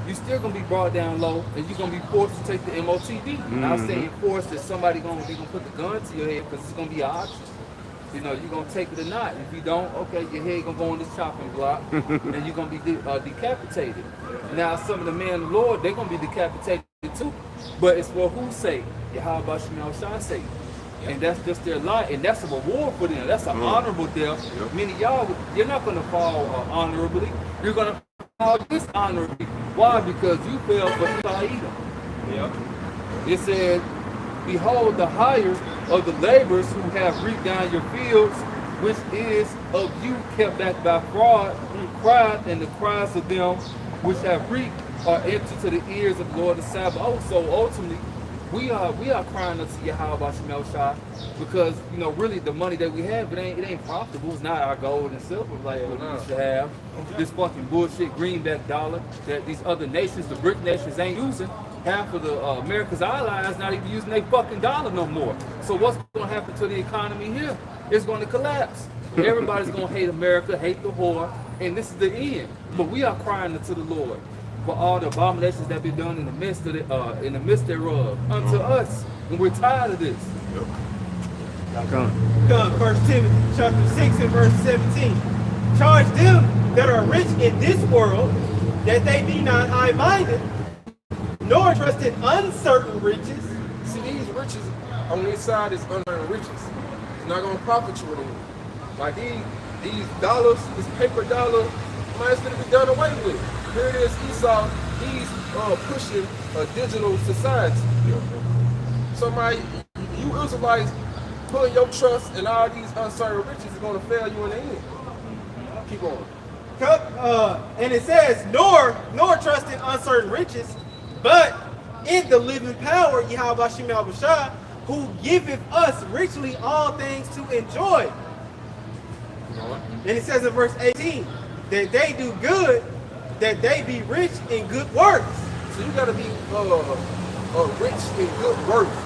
You're still gonna be brought down low, and you're gonna be forced to take the MOTV. Not saying forced that they gonna put the gun to your head, because it's gonna be an option. You know, you're gonna take it or not. If you don't, okay, your head gonna go on this chopping block, and you're gonna be decapitated. Now, some of the men of the Lord, they're gonna be decapitated too, but it's for whose sake? Yahweh Shemel Shah's sake. And that's just their life, and that's a reward for them. That's an honorable death. Many of y'all, you're not gonna fall honorably. You're gonna fall dishonorably. Why? Because you fell for Edom. It said, behold the hire of the laborers who have reaped down your fields, which is of you kept back by fraud, cried, and the cries of them which have reaped are entered to the ears of the Lord of Sabbath. Oh, so ultimately, we are crying unto Yahweh Shemel Shah, because you know really the money that we have, it ain't profitable. It's not our gold and silver like we used to have. This fucking bullshit greenback dollar that these other nations, the BRIC nations, ain't using. Half of the America's allies not even using their fucking dollar no more. So what's going to happen to the economy here? It's going to collapse. Everybody's going to hate America, hate the whore, and this is the end. But we are crying unto the Lord for all the abominations that be done in the midst of in the midst thereof unto us, and we're tired of this. Come, 1 Timothy chapter 6 and verse 17. Charge them that are rich in this world, that they be not high-minded, nor trust in uncertain riches. See, these riches on this side is unearned riches. It's not gonna profit you anymore. Like these dollars, this paper dollar, man, it's gonna be done away with. Here it is, Esau, he's pushing a digital society. So you Israelites putting your trust in all these uncertain riches is gonna fail you in the end. Keep on. And it says, nor trust in uncertain riches, but in the living power, Yahweh Shem Yahushua, who giveth us richly all things to enjoy. And it says in verse 18, that they do good, that they be rich in good works. So you gotta be rich in good works.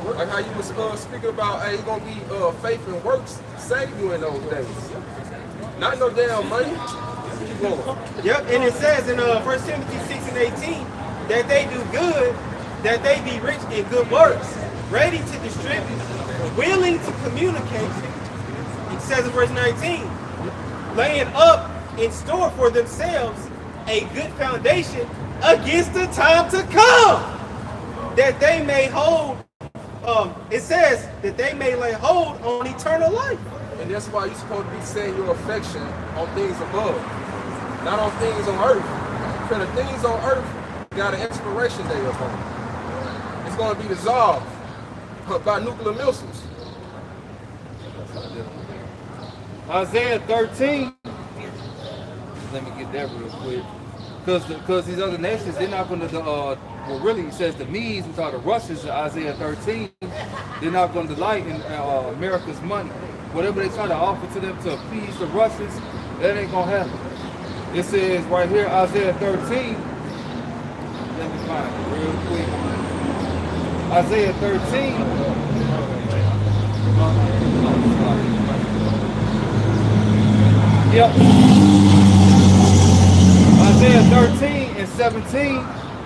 Like how you was speaking about, hey, it's gonna be faith and works save you in those days. Not no damn money. Keep going. Yep, and it says in 1 Timothy 6 and 18, that they do good, that they be rich in good works, ready to distribute, willing to communicate. It says in verse 19, laying up in store for themselves a good foundation against the time to come, that they may hold, it says that they may lay hold on eternal life. And that's why you're supposed to be setting your affection on things above, not on things on earth. Because the things on earth got an expiration date upon it. It's going to be dissolved by nuclear missiles. Isaiah 13. Let me get that real quick. Because these other nations, they're not going to, well, really, it says the Medes, which are the Russians in Isaiah 13, they're not going to delight in America's money. Whatever they try to offer to them to appease the Russians, that ain't going to happen. It says right here, Isaiah 13, let me find it real quick. Isaiah 13. Yep. Isaiah 13 and 17,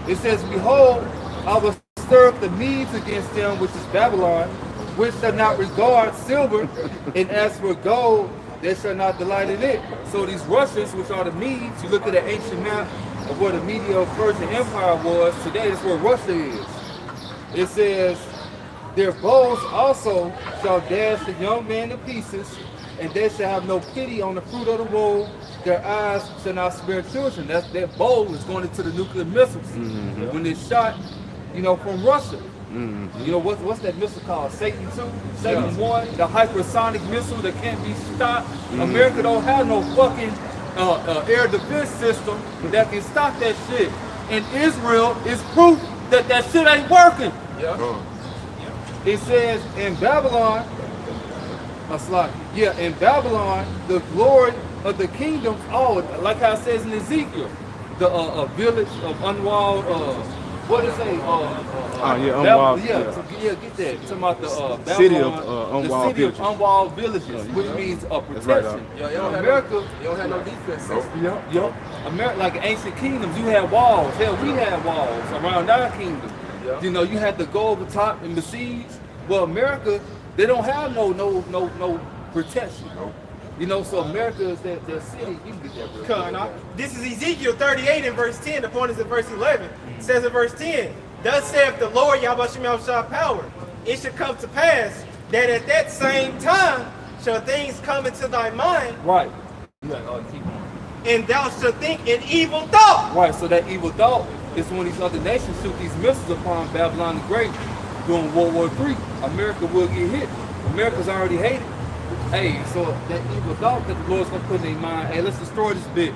it says, behold, I will stir up the Medes against them, which is Babylon, which shall not regard silver, and as for gold, they shall not delight in it. So these Russians, which are the Medes, you look at the ancient map of where the Medo-Persian Empire was, today is where Russia is. It says, their bows also shall dash the young man to pieces, and they shall have no pity on the fruit of the womb. Their eyes shall not spare children. Their bow is going into the nuclear missiles. When it's shot, you know, from Russia. You know, what's that missile called? Satan 2? Satan 1? The hypersonic missile that can't be stopped. America don't have no fucking air defense system that can stop that shit. And Israel is proof that that shit ain't working. It says in Babylon, in Babylon, the glory of the kingdoms, like how it says in Ezekiel, the village of unwalled, what is it? Unwalled. Get that. Talking about the Babylon, city of unwalled villages. Unwalled villages, which means protection. Right, America, you don't have no defense system. America, like ancient kingdoms, you had walls. Hell, we had walls around our kingdom. You know, you had to go over top and besiege. Well, America, they don't have no protection. You know, so America is their city. You can get that real quick. This is Ezekiel 38 and verse 10. The point is in verse 11. It says in verse 10, thus saith the Lord Yahweh Shem Yahushua power, it shall come to pass that at that same time shall things come into thy mind. Right. And thou shalt think an evil thought. Right, so that evil thought is when these other nations shoot these missiles upon Babylon the Great during World War III. America will get hit. America's already hated. Hey, so that evil thought that the Lord's gonna put in their mind, hey, let's destroy this bitch.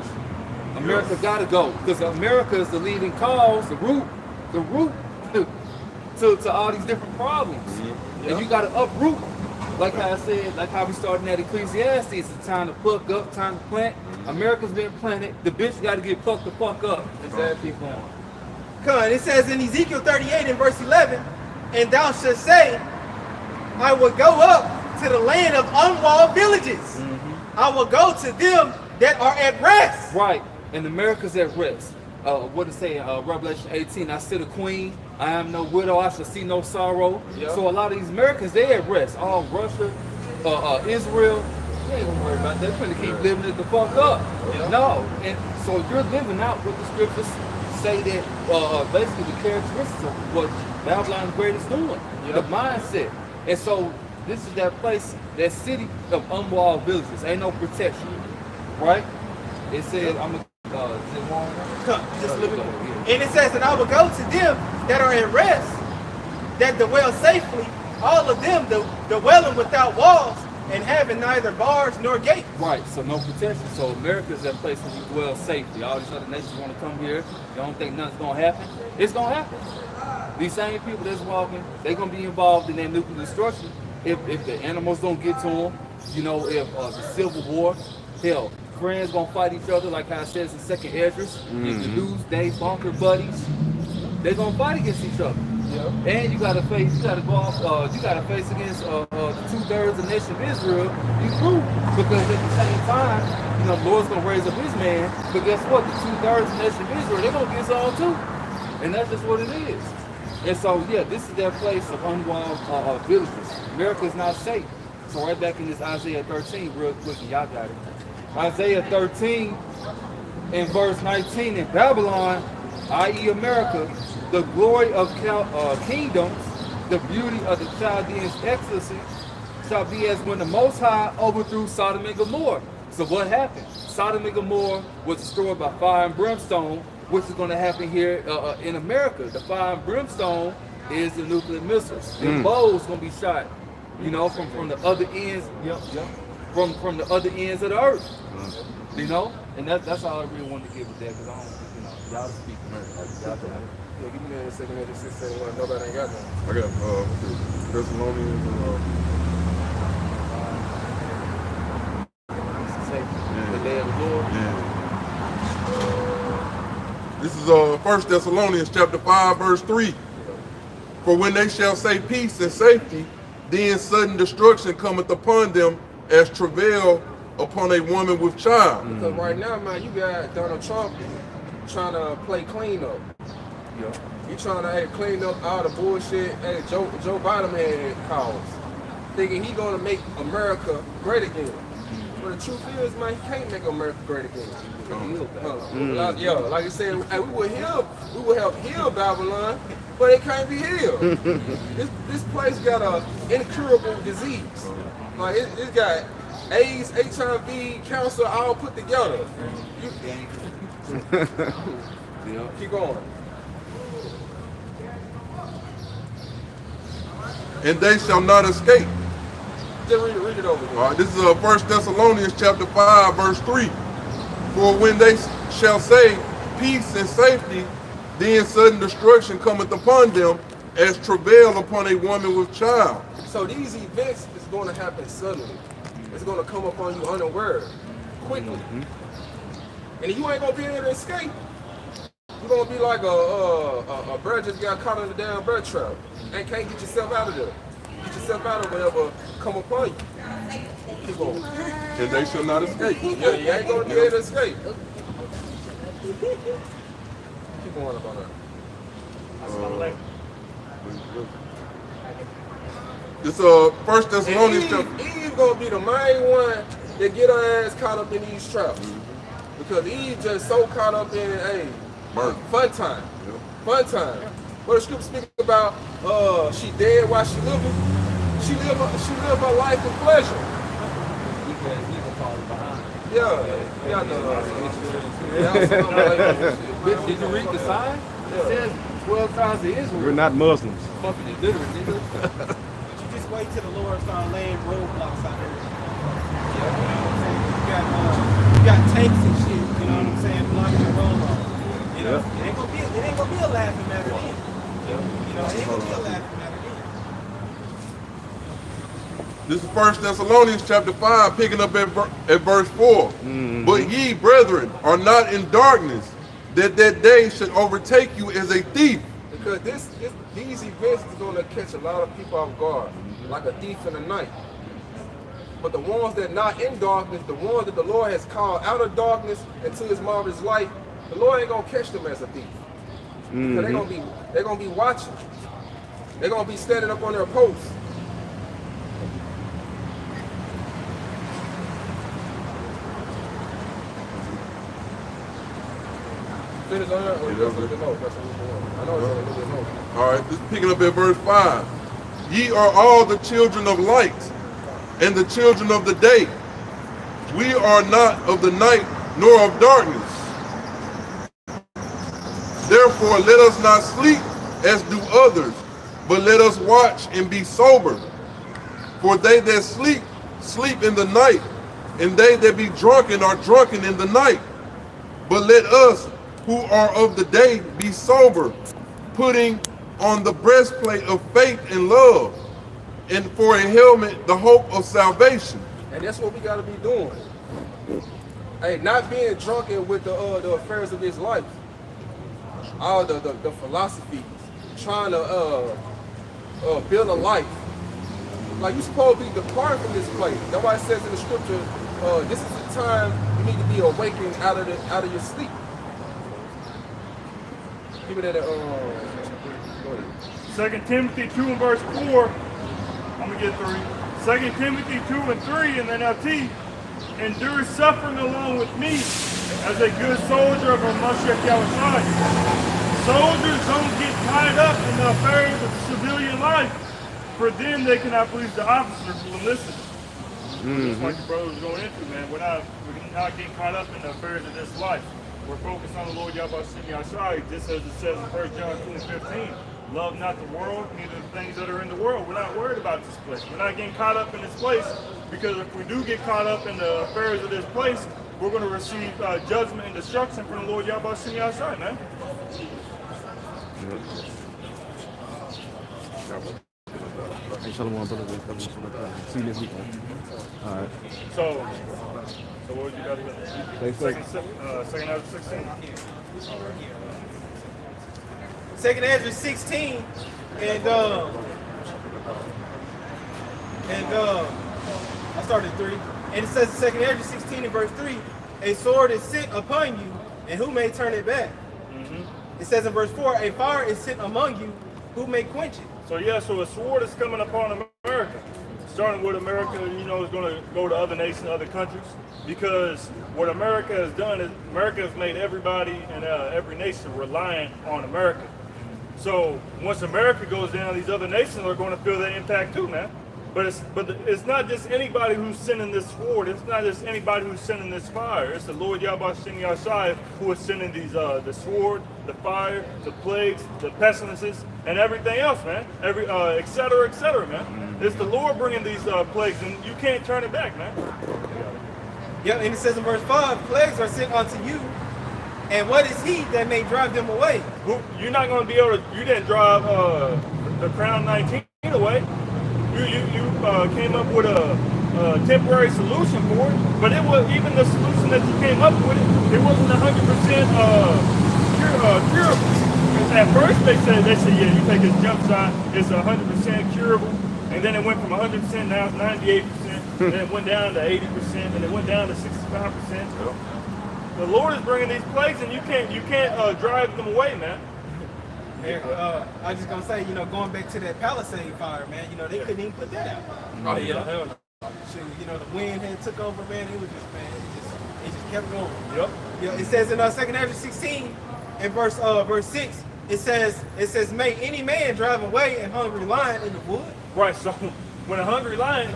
America gotta go. Because America is the leading cause, the root to all these different problems. And you gotta uproot. Like how I said, like how we started at Ecclesiastes, it's time to pluck up, time to plant. America's been planted, the bitch gotta get plucked the fuck up. Exactly. Keep going. It says in Ezekiel 38 and verse 11, and thou shalt say, I will go up to the land of unwalled villages. I will go to them that are at rest. Right. And America's at rest. What it say in Revelation 18? I sit a queen. I am no widow. I shall see no sorrow. Yep. So a lot of these Americans, they at rest. All Russia, Israel, they ain't gonna worry about that. They're gonna keep living it the fuck up. Yep. No. And so you're living out what the scriptures say that basically the characteristics of what Babylon the Great is doing. Yep. The mindset. And so this is that place, that city of unwalled villages. Ain't no protection. Right? It says, I'm a Just look at it. And it says that I will go to them that are at rest, that dwell safely, all of them dwelling without walls and having neither bars nor gates. Right, so no protection. So America is that place where you dwell safely. All these other nations want to come here. You don't think nothing's going to happen? It's going to happen. These same people that's walking, they're going to be involved in that nuclear destruction if the animals don't get to them. You know, if the Civil War, hell, friends gonna fight each other, like how it says in Second Esdras. If you lose, they bunker buddies. They're gonna fight against each other. Yep. And you gotta face against the 2/3 of the nation of Israel. You through, because at the same time, you know, the Lord's gonna raise up His man. But guess what? The 2/3 of the nation of Israel, they're gonna get some too, and that's just what it is. And so, yeah, this is that place of unwalled villages. America is not safe. So right back in this Isaiah 13, real quick, and y'all got it. Isaiah 13 in verse 19, in Babylon, i.e. America, the glory of kingdoms, the beauty of the Chaldeans' excellency, shall be as when the Most High overthrew Sodom and Gomorrah. So what happened? Sodom and Gomorrah was destroyed by fire and brimstone, which is going to happen here in America. The fire and brimstone is the nuclear missiles. The bows going to be shot, you know, from the other ends. From the other ends of the earth, you know, and that's all I really wanted to give with that, because I don't, you know, y'all speak American. Yeah, give me that second edge 671. Nobody ain't got that. I got Thessalonians. The day of the Lord. This is 1 Thessalonians chapter 5, verse 3. For when they shall say peace and safety, then sudden destruction cometh upon them, as travail upon a woman with child. Because right now, man, you got Donald Trump trying to play clean up. Yeah. He trying to clean up all the bullshit. Hey, Joe Biden had calls, thinking he gonna make America great again. But the truth is, man, he can't make America great again. Yeah, like I said, hey, we will help heal Babylon, but it can't be healed. This place got a incurable disease. Like it's got AIDS, HIV, cancer, all put together. Keep going. And they shall not escape. Just read it over again. All right, this is 1 Thessalonians chapter 5, verse 3. For when they shall say peace and safety, then sudden destruction cometh upon them, as travail upon a woman with child. So these events is going to happen suddenly. It's going to come upon you unaware, quickly. And you ain't going to be able to escape. You're going to be like a bird just got caught in the damn bird trap and can't get yourself out of there. Get yourself out of whatever come upon you. Keep going. And they shall not escape. Yeah, you ain't going to be able to escape. Keep going about that. This 1 Thessalonians chapter. Eve gonna be the main one that get her ass caught up in these traps. Because Eve just so caught up in fun time. Yep. Fun time. What the scripture speak about, she dead while she living. She live her life with pleasure. Yeah. Did you read the sign? It says 12 tribes of Israel. We're not Muslims. Fucking illiterate, nigga. You just wait till the Lord start laying roadblocks out there. You know what I'm saying? You got tanks and shit, you know what I'm saying, blocking the road off. You know, it ain't gonna be a laughing matter then. You know, it ain't gonna be a laughing matter then. This is 1 Thessalonians chapter 5, picking up at verse 4. But ye, brethren, are not in darkness, that day should overtake you as a thief. Because these events is going to catch a lot of people off guard, like a thief in the night. But the ones that are not in darkness, the ones that the Lord has called out of darkness into his marvelous light, the Lord ain't gonna catch them as a thief. Because they're gonna be watching. They're gonna be standing up on their posts. Finish on that, or you just look at the note? I know it's a little bit more. All right, just picking up at verse 5. Ye are all the children of light and the children of the day. We are not of the night nor of darkness. Therefore let us not sleep as do others, but let us watch and be sober. For they that sleep, sleep in the night, and they that be drunken are drunken in the night. But let us who are of the day be sober, putting on the breastplate of faith and love, and for a helmet the hope of salvation. And that's what we got to be doing. Hey, not being drunken with the affairs of this life, all the philosophies, trying to build a life. Like, you supposed to be departing from this place. That's why it says in the scripture, this is the time you need to be awakened out of your sleep. Give me that. Go ahead. 2 Timothy 2 and verse 4. I'm going to get 3. 2 Timothy 2 and 3 in the NLT. Endure suffering along with me as a good soldier of our Mashiach Yahushua. Soldiers don't get tied up in the affairs of civilian life, for then they cannot please the officers who enlisted. Just like the brother was going into, man. We're not getting caught up in the affairs of this life. We're focused on the Lord Yahushua, just as it says in 1 John 2 and 15. Love not the world, neither the things that are in the world. We're not worried about this place. We're not getting caught up in this place, because if we do get caught up in the affairs of this place, we're going to receive judgment and destruction from the Lord Yahushua, man. See you this weekend. All right. So what would you got again? Second out of 16. Second Ezra 16, and I started at 3. And it says in Second Ezra 16 and verse 3, a sword is sent upon you, and who may turn it back? It says in verse 4, a fire is sent among you, who may quench it? So yeah, so a sword is coming upon America. Starting with America, is going to go to other nations, other countries, because what America has done is America has made everybody and every nation reliant on America. So once America goes down, these other nations are going to feel that impact too, man. But it's not just anybody who's sending this sword. It's not just anybody who's sending this fire. It's the Lord Yahushua who is sending these the sword, the fire, the plagues, the pestilences, and everything else, man. Et cetera, man. It's the Lord bringing these plagues, and you can't turn it back, man. Yeah, and it says in verse 5, plagues are sent unto you, and what is he that may drive them away? You're not going to be able to. You didn't drive the Crown 19 away. You came up with a temporary solution for it, but it was even the solution that you came up with. It wasn't 100% curable. At first they said yeah, you take this jump shot, it's 100% curable, and then it went from 100%, now it's 98%, then it went down to 80%, and it went down to 65%. The Lord is bringing these plagues, and you can't drive them away, man. I was just gonna say, going back to that Palisade fire, man, they couldn't even put that out. Oh yeah, hell no. Shoot, the wind had took over, man. It was just, man, it just kept going. Yep. Yeah, it says in 2 Ezra 16, in verse 6, it says, may any man drive away a hungry lion in the wood? Right. So when a hungry lion's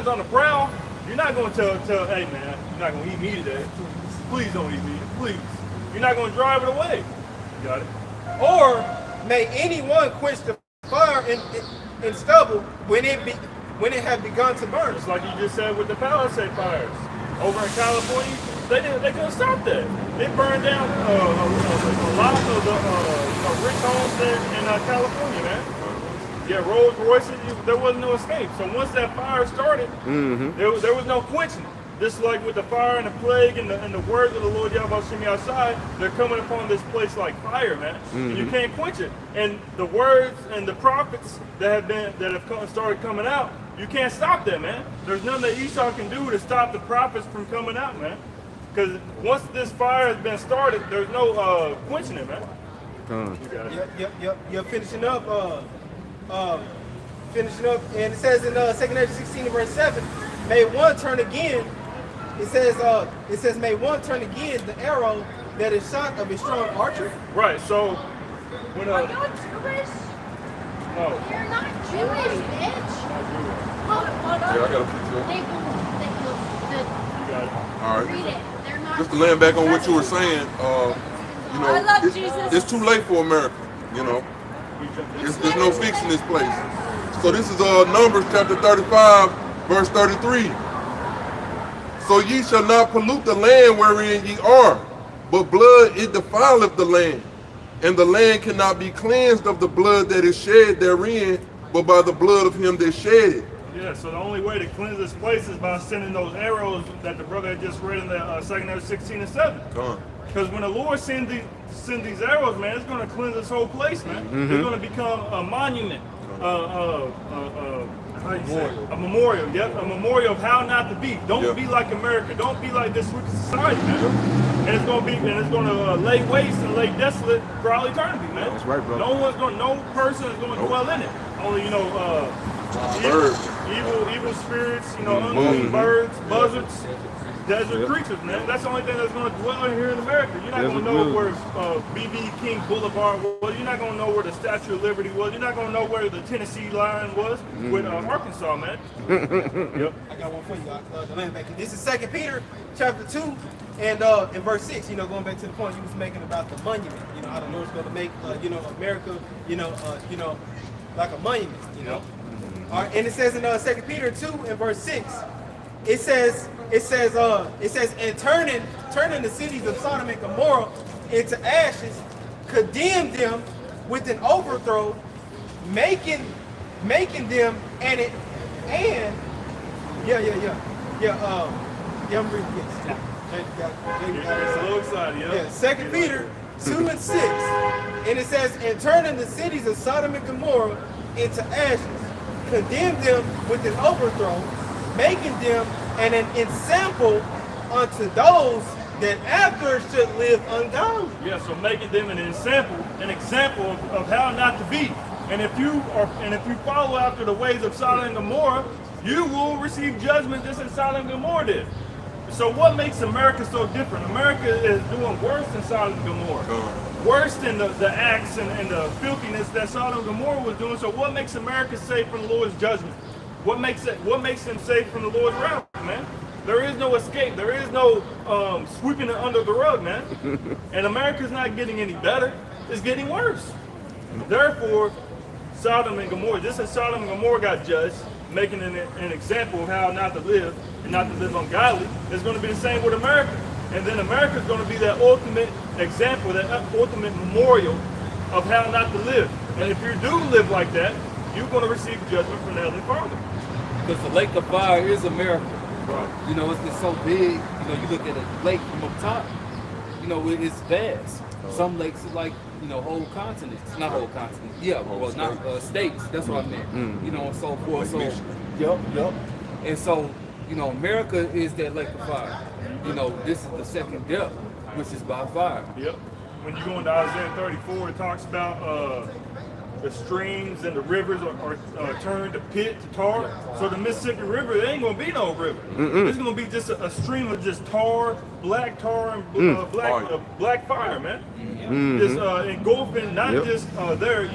on the prowl, you're not going to tell, hey man, you're not going to eat me today. Please don't eat me, please. You're not going to drive it away. You got it. Or may anyone quench the fire in stubble when it had begun to burn? Just like you just said with the Palisade fires over in California, they couldn't stop that. They burned down a lot of the rich homes there in California, man. Yeah, Rolls Royces, there wasn't no escape. So once that fire started, there was no quenching it. Just like with the fire and the plague and the words of the Lord Yahushua outside, they're coming upon this place like fire, man. And you can't quench it. And the words and the prophets that have started coming out, You can't stop that, man. There's nothing that Esau can do to stop the prophets from coming out, man. Because once this fire has been started, there's no quenching it, man. You got it. Yep. You're finishing up, and it says in 2 Nephi 16 and verse 7, may one turn again. It says, may one turn again the arrow that is shot of a strong archer. Right. So when Are you Jewish? no, You're not Jewish, bitch. Hold Yeah, I on. got a picture. you got it. All right. Read it. They're not. Just to land back on what you were saying, you know, I love Jesus. it's too late for America. You know, there's no fixing this place. So this is Numbers chapter 35, verse 33. So ye shall not pollute the land wherein ye are, but blood it defileth the land, and the land cannot be cleansed of the blood that is shed therein, but by the blood of him that shed it. Yeah, so the only way to cleanse this place is by sending those arrows that the brother had just read in the 2 Nephi 16 and 7. Because when the Lord send these arrows, man, it's going to cleanse this whole place, man. It's going to become a monument, how you say it? A memorial. Yep, a memorial of how not to be. Don't be like America. Don't be like this wicked society, man. And it's going to lay waste and lay desolate for all eternity, man. That's right, bro. No person is going to dwell in it. Only evil spirits, unclean birds, buzzards, desert creatures, man. That's the only thing that's going to dwell in here in America. You're not going to know where BB King Boulevard was. You're not going to know where the Statue of Liberty was. You're not going to know where the Tennessee line was with Arkansas, man. Yep. I got one for you. The land back. This is 2 Peter chapter 2 and in verse 6. Going back to the point you was making about the monument. How the Lord's going to make America, like a monument. All right, and it says in 2 Peter 2 and verse 6, it says, and turning the cities of Sodom and Gomorrah into ashes, condemn them with an overthrow, making them I'm reading this. A little excited, Yeah, 2 Peter 2 and 6, and it says, and turning the cities of Sodom and Gomorrah into ashes, condemn them with an overthrow, making them an ensample unto those that after should live ungodly. Yeah, so making them an example of how not to be. And if you follow after the ways of Sodom and Gomorrah, you will receive judgment just as Sodom and Gomorrah did. So what makes America so different? America is doing worse than Sodom and Gomorrah. Worse than the acts and the filthiness that Sodom and Gomorrah was doing. So what makes America safe from the Lord's judgment? What makes them safe from the Lord's wrath, man? There is no escape. There is no sweeping it under the rug, man. And America's not getting any better. It's getting worse. Therefore, Sodom and Gomorrah, just as Sodom and Gomorrah got judged, making an example of how not to live and not to live ungodly, it's going to be the same with America. And then America is going to be that ultimate example, that ultimate memorial of how not to live. And if you do live like that, you're going to receive judgment from the Heavenly Father. Because the lake of fire is America. Right. It's so big. You look at a lake from up top. It's vast. Some lakes are like whole continents, not whole continents. Yeah, well, not states. That's what I meant. And so forth. So, yep. And so, America is that lake of fire. This is the second death, which is by fire. Yep. When you go into Isaiah 34, it talks about the streams and the rivers are turned to pit, to tar. So the Mississippi River, there ain't going to be no river. It's going to be just a stream of just black tar and black fire, man. Just engulfing, not just there,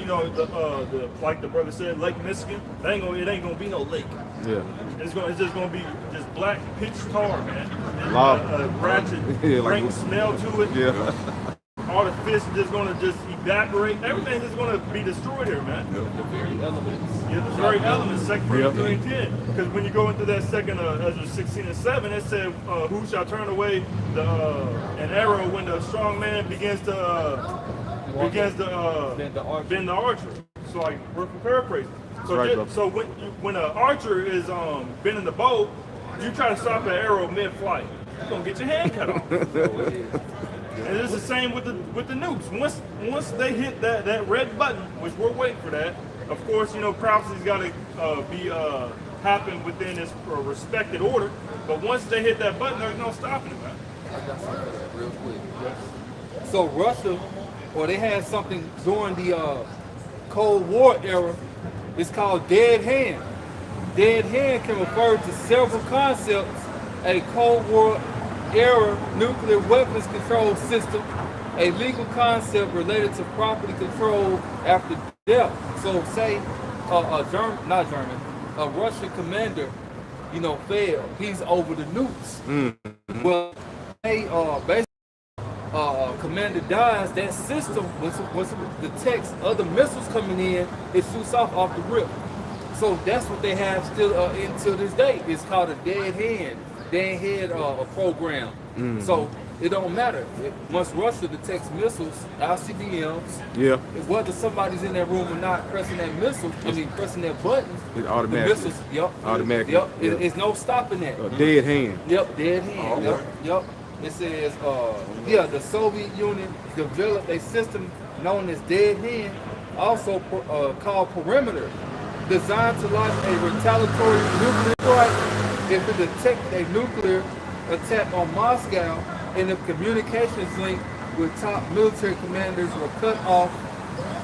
like the brother said, Lake Michigan. It ain't going to be no lake. Yeah. It's just going to be just black pitch tar, man. Ratchet, rank smell to it. Yeah. All the fish is just going to just evaporate. Everything is going to be destroyed here, man. The very elements. Yeah, the very elements, 2 Corinthians 3 and 10. Because when you go into that second Ezra 16 and 7, it said, who shall turn away an arrow when the strong man begins to bend the archer. So like, we're paraphrasing. So when an archer is bending the bow, you try to stop an arrow mid-flight, you're going to get your hand cut off. And it's the same with the nukes. Once they hit that red button, which we're waiting for that, of course, prophecy's got to be happen within its respected order. But once they hit that button, there's no stopping it, man. I got something for that real quick. So Russia, or they had something during the Cold War era, it's called dead hand. Dead hand can refer to several concepts: a Cold War era nuclear weapons control system, a legal concept related to property control after death. So say a Russian commander, failed. He's over the nukes. Well, basically, commander dies. That system, once it detects other missiles coming in, it shoots off the rip. So that's what they have still until this day. It's called a dead head program. So it don't matter. Once Russia detects missiles, ICBMs, whether somebody's in that room or not pressing that pressing that button, it's automatic. The missiles, automatically. It's no stopping that. Dead hand. Dead hand. Yep. It says, the Soviet Union developed a system known as dead hand, also called perimeter, designed to launch a retaliatory nuclear strike if it detected a nuclear attack on Moscow and if communications linked with top military commanders were cut off,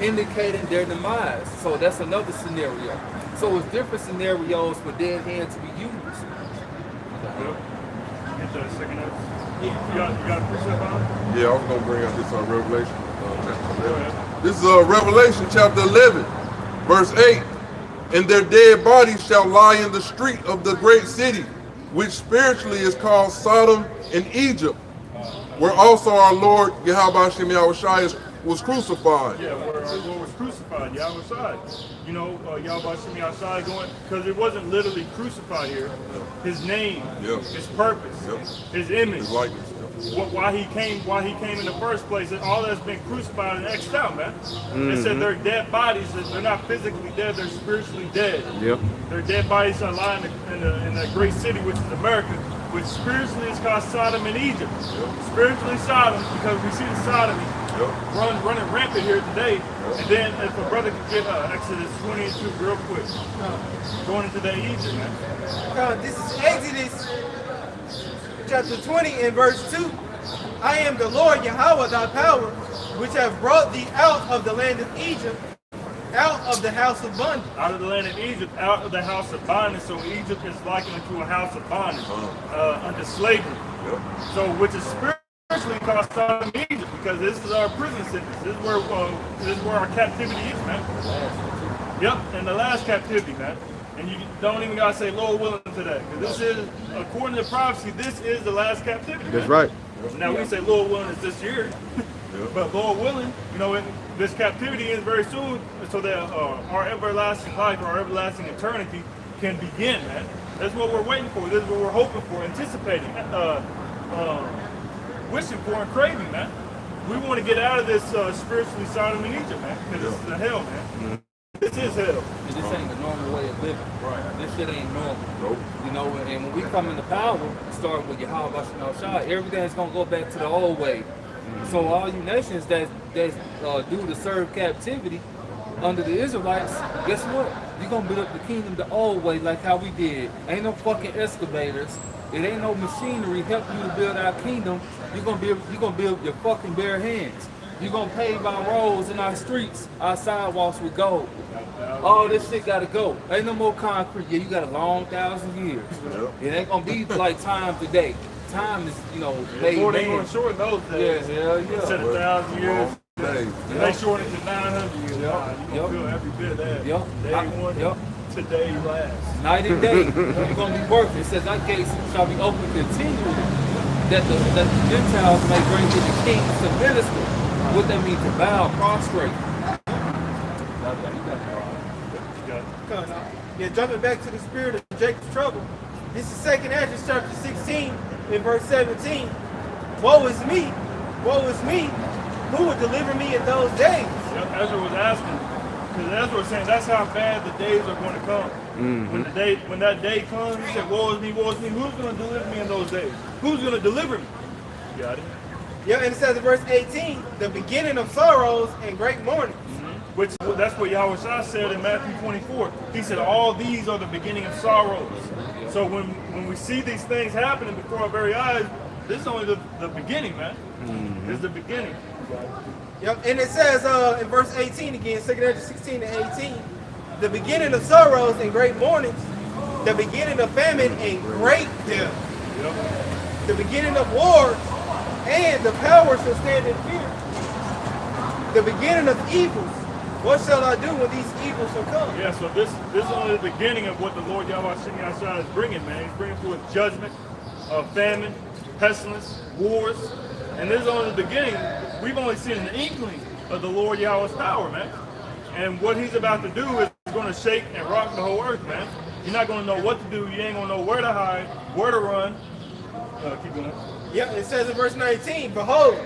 indicating their demise. So that's another scenario. So it's different scenarios for dead hand to be used. Get the second note. You got a precept on it? Yeah, I was going to bring up this Revelation chapter 11. This is Revelation chapter 11, verse 8. And their dead bodies shall lie in the street of the great city, which spiritually is called Sodom and Egypt, where also our Lord Yahweh Shem Yahushua was crucified. Yeah, where our Lord was crucified, Yahushua. Yahweh Shem Yahushua going, because it wasn't literally crucified here. His name, his purpose, his image, his likeness. Why he came in the first place, and all that's been crucified and X'd out, man. They said their dead bodies, they're not physically dead, they're spiritually dead. Their dead bodies are lying in the great city, which is America, which spiritually is called Sodom and Egypt. Spiritually Sodom, because we see the sodomy running rampant here today. And then if a brother could get Exodus 22 real quick, going into that Egypt, man. This is Exodus chapter 20 and verse 2. I am the Lord Yahweh thy power, which have brought thee out of the land of Egypt, out of the house of bondage. Out of the land of Egypt, out of the house of bondage. So Egypt is likened to a house of bondage under slavery. So which is spiritually called Sodom and Egypt, because this is our prison sentence. This is where our captivity is, man. Yep, and the last captivity, man. And you don't even gotta say Lord willing to that, because this is, according to prophecy, this is the last captivity. That's right. Now we say Lord willing is this year, but Lord willing, this captivity is very soon, so that our everlasting life, our everlasting eternity can begin, man. That's what we're waiting for. This is what we're hoping for, anticipating, wishing for, and craving, man. We want to get out of this spiritually Sodom and Egypt, man, because this is a hell, man. This is hell. And this ain't the normal way of living. Right. This shit ain't normal. Nope. And when we come into power, start with Yahweh Shah, everything's gonna go back to the old way. So all you nations that's due to serve captivity under the Israelites, guess what? You're gonna build up the kingdom the old way, like how we did. Ain't no fucking excavators. It ain't no machinery helping you to build our kingdom. You're gonna build your fucking bare hands. You're gonna pave our roads and our streets, our sidewalks with gold. All this shit gotta go. Ain't no more concrete. Yeah, you got a long 1,000 years. It ain't gonna be like time today. Time is, made Lord man. ain't gonna shorten those days. Yeah, hell yeah. Instead of 1,000 years, they shorten it to 900 years. Yep. You gonna feel every bit of that. Yep. Day one, today last. Night and day, you're gonna be working. It says our gates shall be open continually, that the Gentiles may bring to the king to minister. What that means to bow, prostrate. Yeah, jumping back to the spirit of Jacob's trouble. This is 2nd Ezra chapter 16 in verse 17. Woe is me, who will deliver me in those days? Ezra was asking, because Ezra was saying that's how bad the days are going to come. When that day comes, he said, woe is me, who's going to deliver me in those days? Who's going to deliver me? You got it? Yeah, and it says in verse 18, the beginning of sorrows and great mourning. which that's what Yahweh said in Matthew 24. He said, all these are the beginning of sorrows. So when we see these things happening before our very eyes, this is only the beginning, man. It's the beginning. Yep, and it says in verse 18 again, 2 Ezra 16 and 18, the beginning of sorrows and great mournings, the beginning of famine and great death, the beginning of wars, and the powers shall stand in fear. The beginning of evils, what shall I do when these evils shall come? Yeah, so this is only the beginning of what the Lord Yahweh is bringing, man. He's bringing forth judgment, famine, pestilence, wars, and this is only the beginning. We've only seen an inkling of the Lord Yahweh's power, man. And what he's about to do is going to shake and rock the whole earth, man. You're not going to know what to do. You ain't going to know where to hide, where to run. Keep going. Yep, it says in verse 19, behold,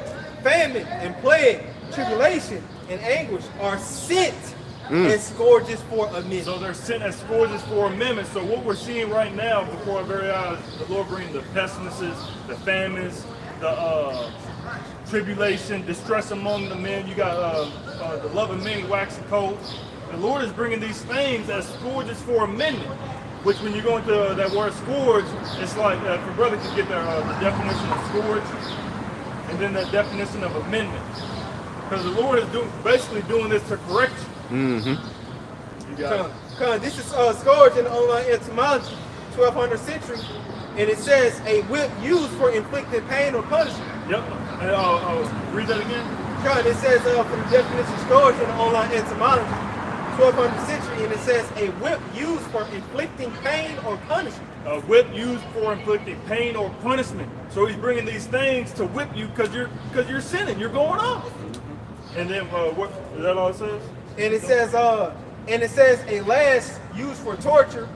famine and plague, tribulation and anguish are sent as scourges for a minute. So they're sent as scourges for a minute. So what we're seeing right now before our very eyes, the Lord bringing the pestilences, the famines, the tribulation, distress among the men. You got the love of many waxing cold. The Lord is bringing these things as scourges for amendment, which when you go into that word scourge, it's like, if a brother could get the definition of scourge, and then the definition of amendment. Because the Lord is basically doing this to correct you. You got it. This is scourge in the online etymology, 1200 century, and it says a whip used for inflicting pain or punishment. Yep. And read that again. It says for the definition of scourge in the online etymology, 1200 century, and it says a whip used for inflicting pain or punishment. A whip used for inflicting pain or punishment. So he's bringing these things to whip you because you're sinning, you're going off. And then what is that all it says? And it says a lash used for torture.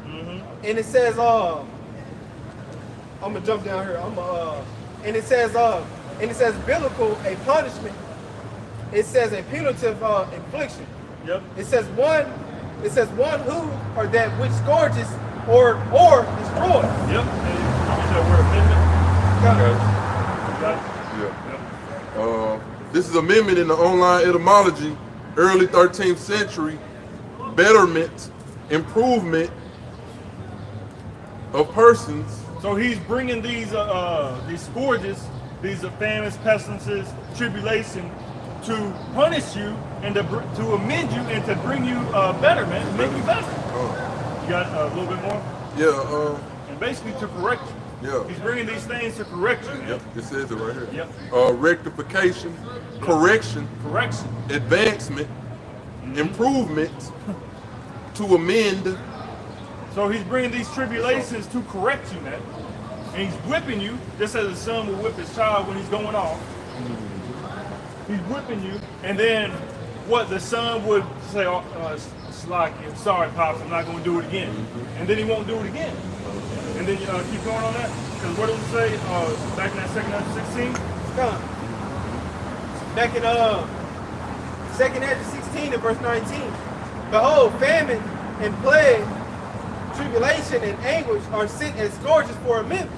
And it says I'm gonna jump down here. And it says biblical, a punishment. It says a punitive infliction. Yep. It says one who or that which scourges or destroys. Yep. And you said word amendment. Yeah. This is amendment in the online etymology, early 13th century, betterment, improvement of persons. So he's bringing these scourges, these famines, pestilences, tribulation, to punish you and to amend you and to bring you better, man, to make you better. You got a little bit more? Yeah. And basically to correct you. Yeah. He's bringing these things to correct you, man. Yep. It says it right here. Yep. Rectification, correction, advancement, improvement, to amend. So he's bringing these tribulations to correct you, man. And he's whipping you, just as a son will whip his child when he's going off. He's whipping you, and then what the son would say, Slacky, I'm sorry, Pops, I'm not going to do it again. And then he won't do it again. And then keep going on that. Because what does it say back in that 2 Ezra 16? Back in 2 Ezra 16 and verse 19. Behold, famine and plague, tribulation and anguish are sent as scourges for a minute.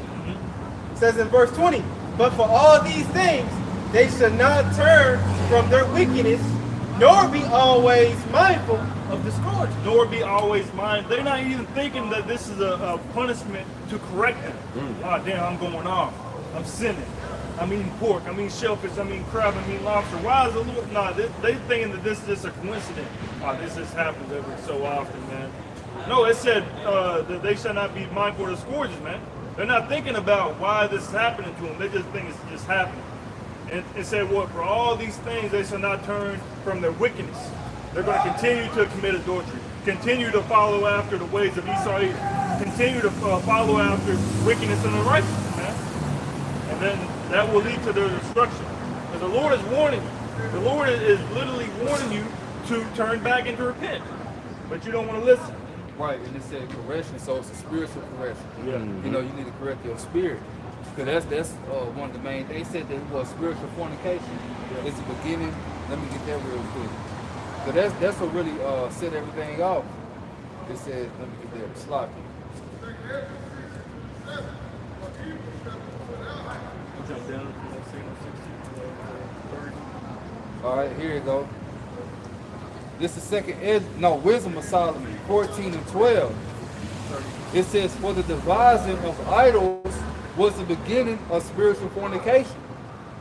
It says in verse 20, but for all these things, they shall not turn from their wickedness, nor be always mindful of the scourge. Nor be always mindful. They're not even thinking that this is a punishment to correct them. Oh, damn, I'm going off. I'm sinning. I'm eating pork. I'm eating shellfish. I'm eating crab. I'm eating lobster. Why is the Lord? Nah, they thinking that this is just a coincidence. Oh, this just happens every so often, man. No, it said that they shall not be mindful of the scourges, man. They're not thinking about why this is happening to them. They just think it's just happening. And it said, what? For all these things, they shall not turn from their wickedness. They're going to continue to commit adultery, continue to follow after the ways of Esau, continue to follow after wickedness and unrighteousness, man. And then that will lead to their destruction. Because the Lord is warning you. The Lord is literally warning you to turn back and to repent. But you don't want to listen. Right, and it said correction, so it's a spiritual correction. Yeah. You know, you need to correct your spirit. Because that's one of the main things. They said that was spiritual fornication. It's the beginning. Let me get that real quick. So that's what really set everything off. It said, let me get that sloppy. All right, here you go. This is Wisdom of Solomon 14 and 12. It says, for the devising of idols was the beginning of spiritual fornication,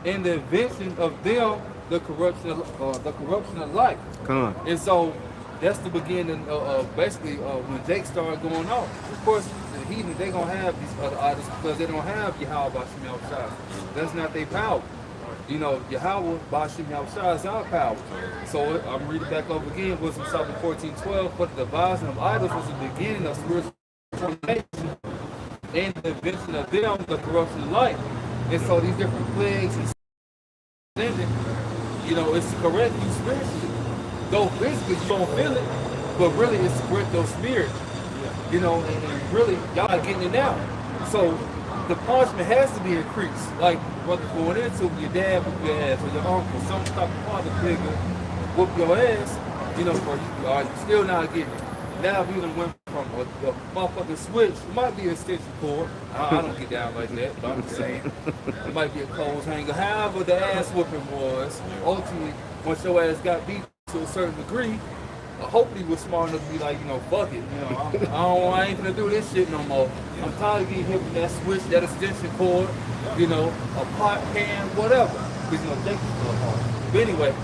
and the invention of them the corruption of life. Come on. And so that's the beginning of basically when Jake started going off. Of course, the heathen, they gonna have these other idols because they don't have Yahweh Bashim Yahushua. That's not their power. You know, Yahweh Bashim Yahushua is our power. So I'm reading back over again, Wisdom Solomon 14:12. For the devising of idols was the beginning of spiritual formation, and the invention of them the corruption of life. And so these different plagues and sin, you know, it's to correct you spiritually. Though physically you don't feel it, but really it's to correct your spirit. You know, and really y'all are getting it now. So the punishment has to be increased. Like whether going into your dad whoop your ass or your uncle, some type of father figure whoop your ass, you know, or you are still not getting it. Now we done went from a motherfucking switch. It might be an extension cord. I don't get down like that, but I'm just saying. It might be a clothes hanger. However the ass whooping was, ultimately, once your ass got beat to a certain degree, hopefully you was smart enough to be like, you know, fuck it. You know, I ain't gonna do this shit no more. I'm tired of getting hit with that switch, that extension cord, you know, a pot, pan, whatever. Because, you know, they can go hard. But anyway,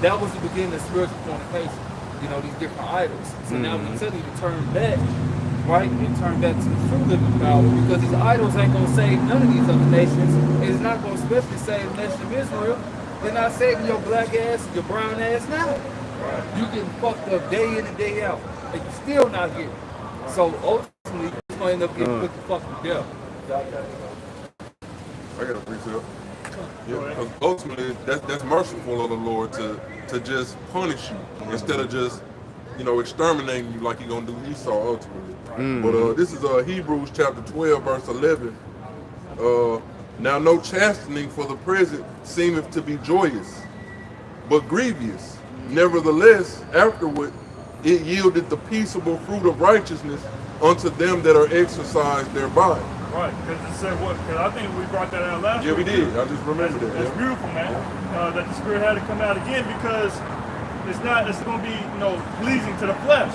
that was the beginning of spiritual fornication. You know, these different idols. So now we tell you to turn back, right? And turn back to the true living power, because these idols ain't gonna save none of these other nations. It's not gonna especially save the nation of Israel. They're not saving your black ass, your brown ass now. You getting fucked up day in and day out, and you still not getting it. So ultimately, you're gonna end up getting put the fuck to death. I got a precept. Yeah, because ultimately, that's merciful of the Lord to just punish you instead of just, you know, exterminating you like you're gonna do Esau ultimately. But this is Hebrews chapter 12, verse 11. Now no chastening for the present seemeth to be joyous, but grievous. Nevertheless, afterward it yielded the peaceable fruit of righteousness unto them that are exercised thereby. Right, because it said what? Because I think we brought that out last week. Yeah, we did. I just remembered that. That's beautiful, man. That the Spirit had to come out again, because it's going to be, you know, pleasing to the flesh,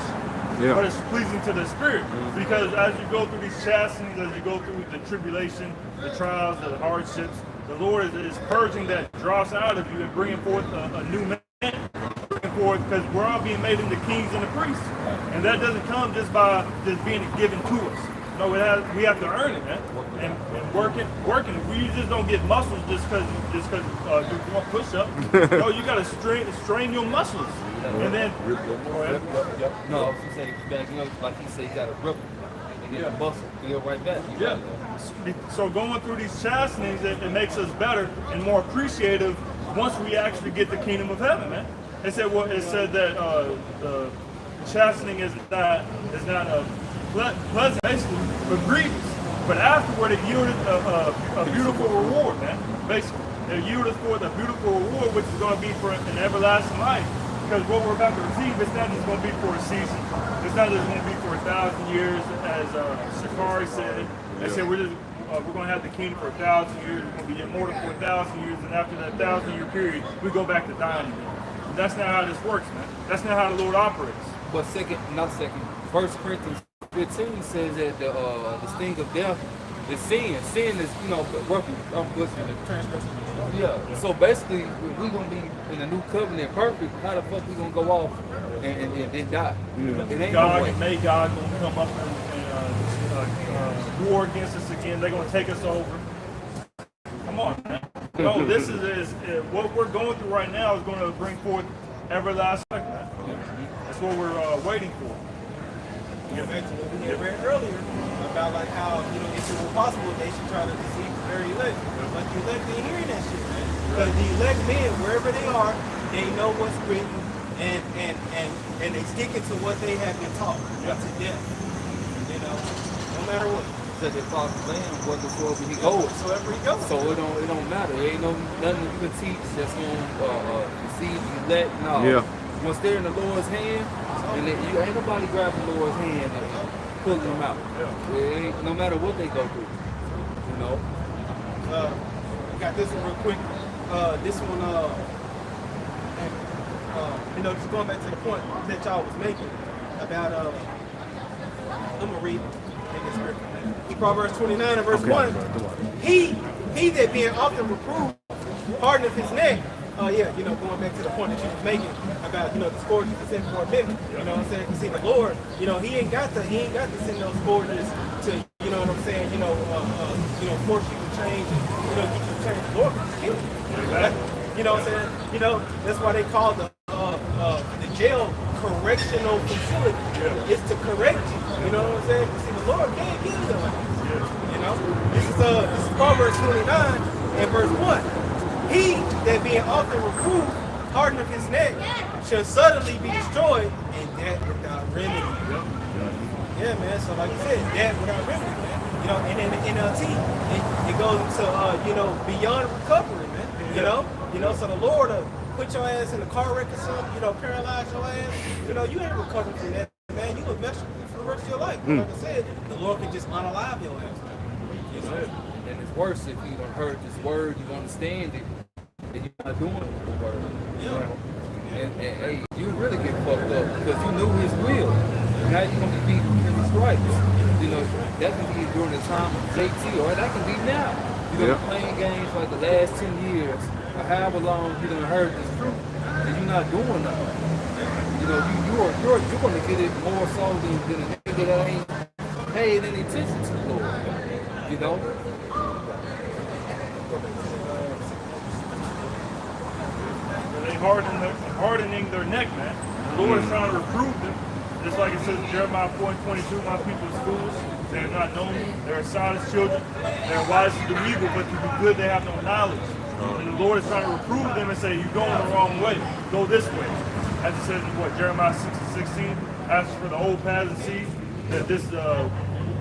but it's pleasing to the Spirit. Because as you go through these chastenings, as you go through the tribulation, the trials, the hardships, the Lord is purging that dross out of you and bringing forth a new man. Because we're all being made into kings and the priests, and that doesn't come just by just being given to us. No, we have to earn it, man, and working. We just don't get muscles just because you want push up. No, you got to strain your muscles, and then. No, I was gonna say back, you know, like he said, you got to rip them and get the muscle, build right back. So going through these chastenings, it makes us better and more appreciative once we actually get the kingdom of heaven, man. It said that the chastening is not pleasant, basically, but grievous. But afterward, it yielded a beautiful reward, man. Basically, it yielded forth a beautiful reward, which is going to be for an everlasting life. Because what we're about to receive, it's not just going to be for a season. It's not just going to be for 1,000 years, as Shakari said. They said we're going to have the kingdom for 1,000 years. We're going to be immortal for 1,000 years, and after that 1,000-year period, we go back to dying again. That's not how this works, man. That's not how the Lord operates. But First Corinthians 15 says that the sting of death is sin. Sin is, you know, working transgression. Yeah. So basically, if we're gonna be in the new covenant perfect, how the fuck we gonna go off and then die? It ain't God no way. God gonna come up and war against us again. They're gonna take us over. Come on, man. No, this is what we're going through right now is going to bring forth everlasting life, man. That's what we're waiting for. Get back to what we had read earlier about like how, you know, if it were possible, they should try to deceive the very elect. But the elect ain't hearing that shit, man. Because the elect men, wherever they are, they know what's written and they stick it to what they have been taught to death. You know, no matter what. That they follow the Lamb, whatsoever he goes. So it don't matter. There ain't nothing you can teach that's gonna deceive the elect. No. Yeah. Once they're in the Lord's hand, and you ain't nobody grabbing the Lord's hand and pulling them out. It ain't, no matter what they go through. You know. Got this one real quick. This one. you know, just going back to the point that y'all was making about, I'm going to read in this scripture. Proverbs 29 and verse 1. He that being often reproved, hardeneth his neck. Yeah, you know, going back to the point that you was making about, you know, the scourges is in for a minute. You know what I'm saying? You see, the Lord, you know, he ain't got to send those scourges to, you know what I'm saying, force you to change and, you know, get you to change. The Lord can kill you. You know what I'm saying? You know, that's why they call the jail correctional facility. It's to correct you. You know what I'm saying? You see, the Lord can't kill you. You know? This is Proverbs 29 and verse 1. He that being often reproved, hardeneth his neck, shall suddenly be destroyed, and that without remedy. Yeah, man. So like you said, that without remedy, man. You know, and in the NLT, it goes into you know, beyond recovery, man. You know, so the Lord put your ass in a car wreck or something, you know, paralyze your ass. You know, you ain't recovering from that, man. You a vegetable for the rest of your life. Like I said, the Lord can just unalive your ass, man. You know? And it's worse if you don't heard this word, you understand it, and you're not doing the word. You know? And hey, you really get fucked up because you knew his will. Now you're gonna be beating his stripes. You know, that can be during the time of JT, or that can be now. You know, playing games like the last 10 years, or however long you done heard this truth, and you're not doing nothing. You know, you're gonna get it more so than a nigga that ain't paid any attention to the Lord. You know? They hardening their neck, man. The Lord is trying to reprove them. Just like it says in Jeremiah 4:22, my people are fools. They are not known. They are silent children. They are wise to do evil, but to do good they have no knowledge. And the Lord is trying to reprove them and say, you're going the wrong way. Go this way. As it says in Jeremiah 6:16, asks for the old paths and see that this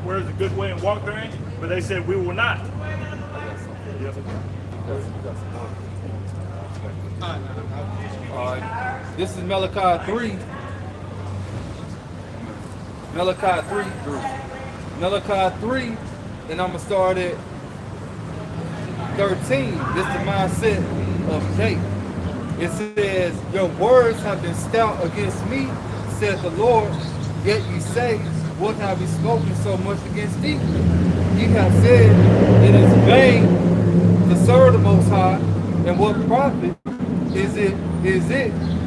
where is a good way and walk therein. But they said, we will not. This is Malachi 3. Malachi 3, and I'm going to start at 13. This is the mindset of Jake. It says, your words have been stout against me, said the Lord, yet you say, what have you spoken so much against thee? You have said, it is vain to serve the Most High, and what profit is it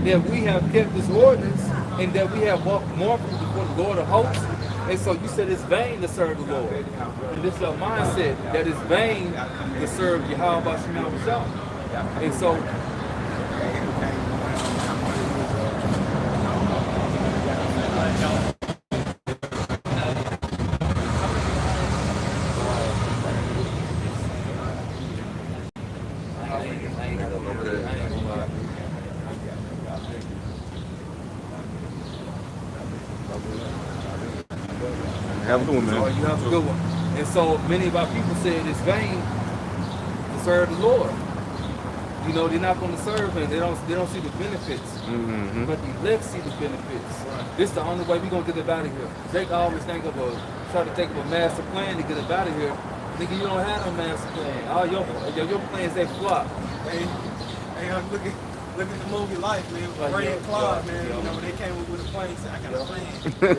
that we have kept this ordinance and that we have walked mournfully before the Lord of hosts? And so you said it's vain to serve the Lord. And this is a mindset that it's vain to serve Yahweh Shema himself. And so Have a good one, man. Oh, you have a good one. And so many of our people said it's vain to serve the Lord. You know, they're not going to serve him. They don't see the benefits. But the elect see the benefits. This is the only way we're going to get up out of here. Jake always try to think of a master plan to get up out of here. Nigga, you don't have no master plan. All your plans, they flop. Hey, look at the movie Life, man. Ray and Claude, man. You know, when they came up with a plane, said, I got a plan.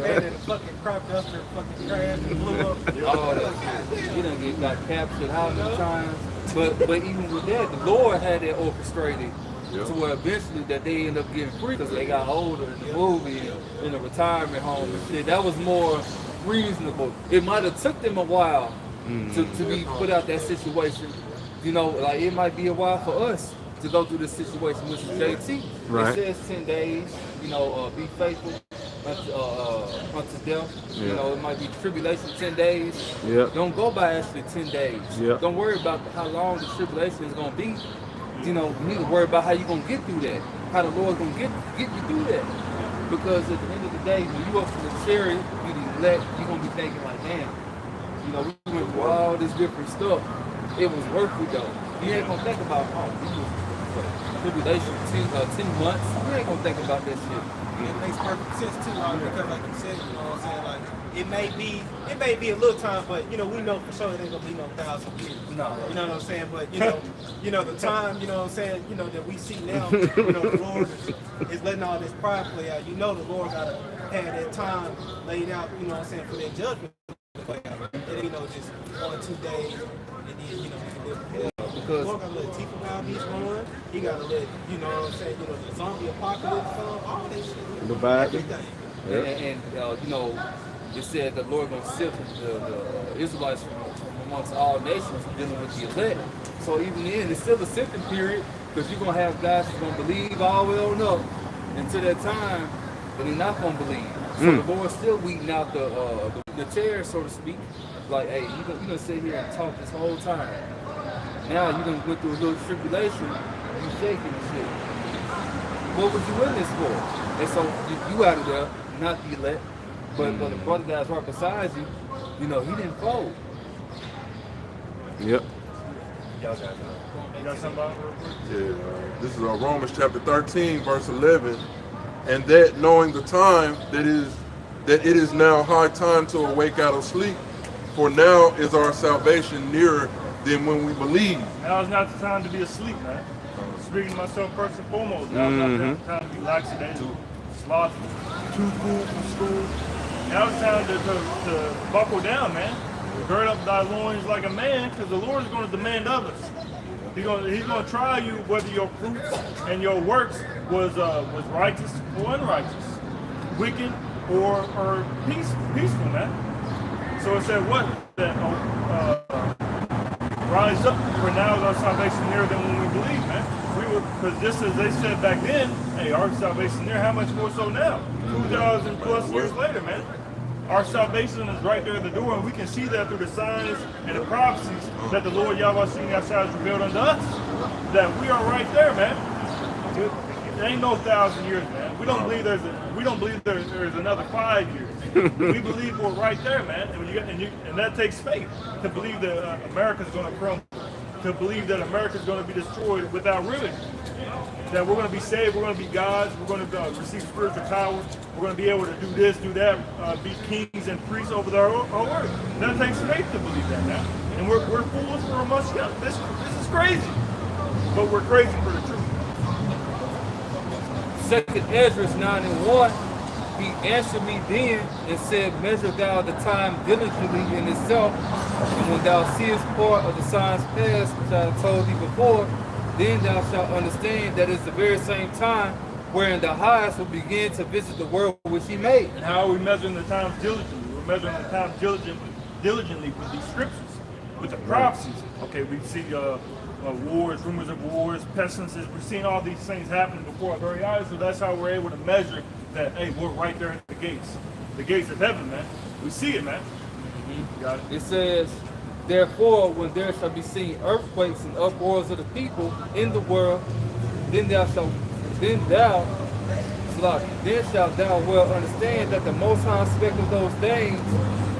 Man, and the fucking crop duster fucking crashed and blew up. You done got captured how many times? But even with that, the Lord had that orchestrated to where eventually that they end up getting free because they got older in the movie in a retirement home and shit. That was more reasonable. It might have took them a while to be put out that situation. You know, like it might be a while for us to go through this situation, which is JT. Right. It says 10 days, you know, be faithful unto death. You know, it might be tribulation 10 days. Don't go by actually 10 days. Don't worry about how long the tribulation is going to be. You know, you need to worry about how you're going to get through that. How the Lord's going to get you through that. Because at the end of the day, when you up in the chariot, you the elect, you're going to be thinking like, damn, you know, we went through all this different stuff. It was worth it though. You ain't going to think about, tribulation 10 months. We ain't gonna think about that shit. It makes perfect sense too, because like you said, you know what I'm saying, like it may be a little time, but you know, we know for sure it ain't gonna be no 1,000 years. No. You know what I'm saying? But you know the time, you know what I'm saying, you know, that we see now, you know, the Lord is letting all this pride play out. You know the Lord gotta have that time laid out, you know what I'm saying, for that judgment to play out. It ain't, you know, just 1 or 2 days and then, you know, we can live in hell. Because Lord gotta let Tifa Valdez run. He gotta let, you know what I'm saying, you know, the zombie apocalypse come, all that shit. The bad. Everything. and you know, it said the Lord gonna sift the Israelites from amongst all nations dealing with the elect. So even then, it's still a sifting period because you're gonna have guys who's gonna believe all the way on up until that time, but they're not gonna believe. So the Lord's still weeding out the tares, so to speak. Like, hey, you gonna sit here and talk this whole time. Now you done went through a little tribulation, you shaking and shit. What was you in this for? And so you out of there, not the elect, but the brother that's right beside you, you know, he didn't fold. Yep. Y'all got something about it real quick? Yeah, this is Romans chapter 13, verse 11. And that knowing the time that it is now high time to awake out of sleep, for now is our salvation nearer than when we believe. Now is not the time to be asleep, man. Speaking to myself first and foremost, now is not the time to be lackadaisical, slothful, too cool from school. Now it's time to buckle down, man. Gird up thy loins like a man, because the Lord is going to demand of us. He's going to try you whether your fruits and your works was righteous or unrighteous, wicked or peaceful, man. So it said what? That rise up, for now is our salvation nearer than when we believe, man. Because just as they said back then, hey, our salvation near, how much more so now? 2,000 plus years later, man. Our salvation is right there at the door, and we can see that through the signs and the prophecies that the Lord Yahweh Shem Yahshua has revealed unto us. That we are right there, man. There ain't no 1,000 years, man. We don't believe there's another 5 years. We believe we're right there, man. And that takes faith to believe that America's going to crumble, to believe that America's going to be destroyed without remedy. That we're going to be saved, we're going to be gods, we're going to receive spiritual power, we're going to be able to do this, do that, be kings and priests over our earth. That takes faith to believe that now. And we're fools for a much young. This is crazy. But we're crazy for the truth. 2nd Ezra 9:1, he answered me then and said, measure thou the time diligently in itself, and when thou seest part of the signs past, which I have told thee before, then thou shalt understand that it's the very same time wherein the highest will begin to visit the world which he made. And how are we measuring the times diligently? We're measuring the times diligently with these scriptures, with the prophecies. Okay, we see wars, rumors of wars, pestilences. We're seeing all these things happening before our very eyes, so that's how we're able to measure that, hey, we're right there at the gates of heaven, man. We see it, man. Got it. It says, therefore, when there shall be seen earthquakes and uproars of the people in the world, then shalt thou well understand that the Most High spake of those things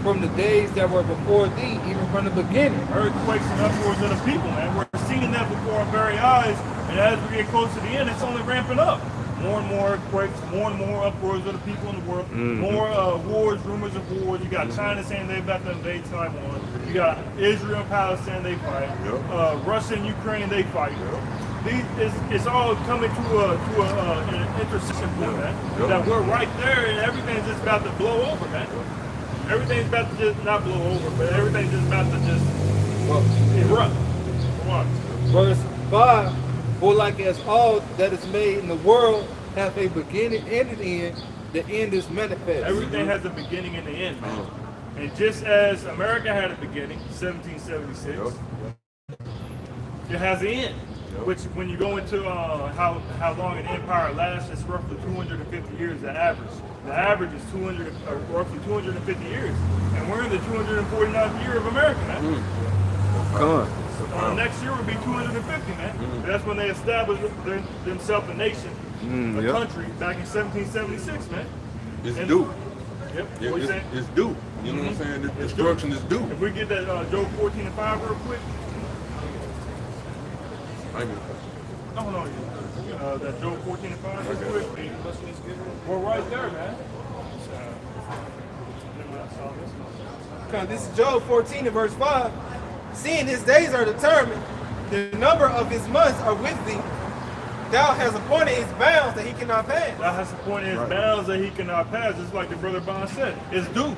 from the days that were before thee, even from the beginning. Earthquakes and uproars of the people, man. We're seeing that before our very eyes, and as we get close to the end, it's only ramping up. More and more earthquakes, more and more uproars of the people in the world, more wars, rumors of wars. You got China saying they're about to invade Taiwan. You got Israel and Palestine, they fight. Russia and Ukraine, they fight. It's all coming to an intersection point, man. That we're right there, and everything's just about to blow over, man. Everything's about to just not blow over, but everything's just about to just erupt. Come on. Verse 5, for like as all that is made in the world have a beginning and an end, the end is manifest. Everything has a beginning and an end, man. And just as America had a beginning, 1776, it has an end. Which, when you go into how long an empire lasts, it's roughly 250 years, the average. The average is roughly 250 years. And we're in the 249th year of America, man. Come on. Next year will be 250, man. That's when they established themselves a nation, a country, back in 1776, man. It's due. Yep. Yeah, What you saying? it's due. You know what I'm saying? The destruction is due. If we get that Job 14:5 real quick. Thank you. That Job 14 and 5 is quick. We're right there, man. Because this is Job 14 and verse 5. Seeing his days are determined, the number of his months are with thee. Thou hast appointed his bounds that he cannot pass. Thou hast appointed his bounds that he cannot pass. Just like the brother Bond said, it's due.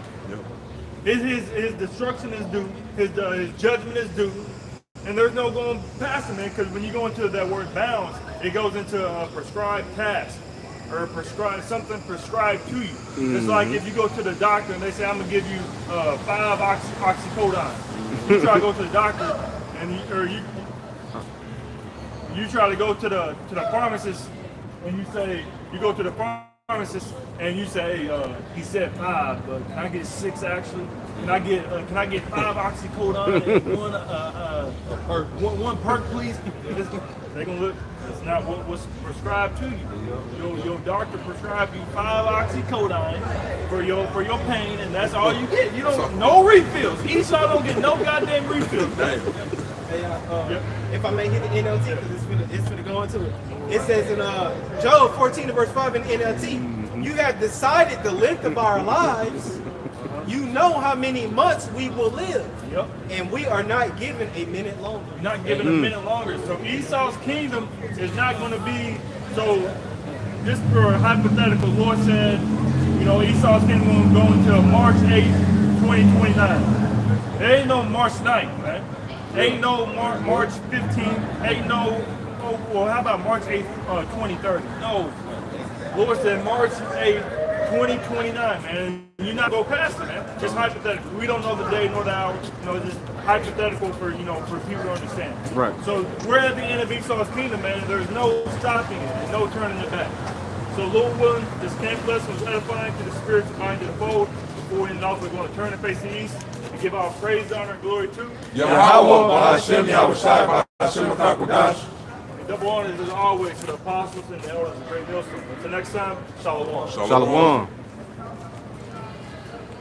His destruction is due. His judgment is due. And there's no going past him, man, because when you go into that word bounds, it goes into a prescribed task or something prescribed to you. It's like if you go to the doctor and they say, I'm going to give you 5 oxycodone. You try to go to the doctor and you try to go to the pharmacist and you say, you go to the pharmacist and you say, hey, he said 5, but can I get 6 actually? Can I get 5 oxycodone and one perk, please? They're gonna look. That's not what was prescribed to you. Your doctor prescribed you 5 oxycodone for your pain, and that's all you get. You don't no refills. Esau don't get no goddamn refills. Hey, if I may hit the NLT, because it's finna go into it. It says in Job 14 and verse 5 in NLT, you have decided the length of our lives. You know how many months we will live. Yep. And we are not given a minute longer. You're not given a minute longer. So Esau's kingdom is not going to be, so just for a hypothetical, Lord said, you know, Esau's kingdom will go until March 8th, 2029. There ain't no March 9th, man. Ain't no March 15th. Ain't no, well, how about March 8th, 2030? No. Lord said March 8th, 2029, man. You're not go past it, man. It's hypothetical. We don't know the day nor the hour. You know, it's just hypothetical for for people to understand. Right. So we're at the end of Esau's kingdom, man. There's no stopping it and no turning it back. So Lord willing, this camp lesson was edifying to the spirits of mind to the fold. Before we end off, we're going to turn and face the east and give our praise, honor, and glory to Yahweh, Hashem, Yahweh Shai, Hashem, Kodash. double honors as always to the apostles and the elders of the great millstone. Until next time, Shalom. Shalom.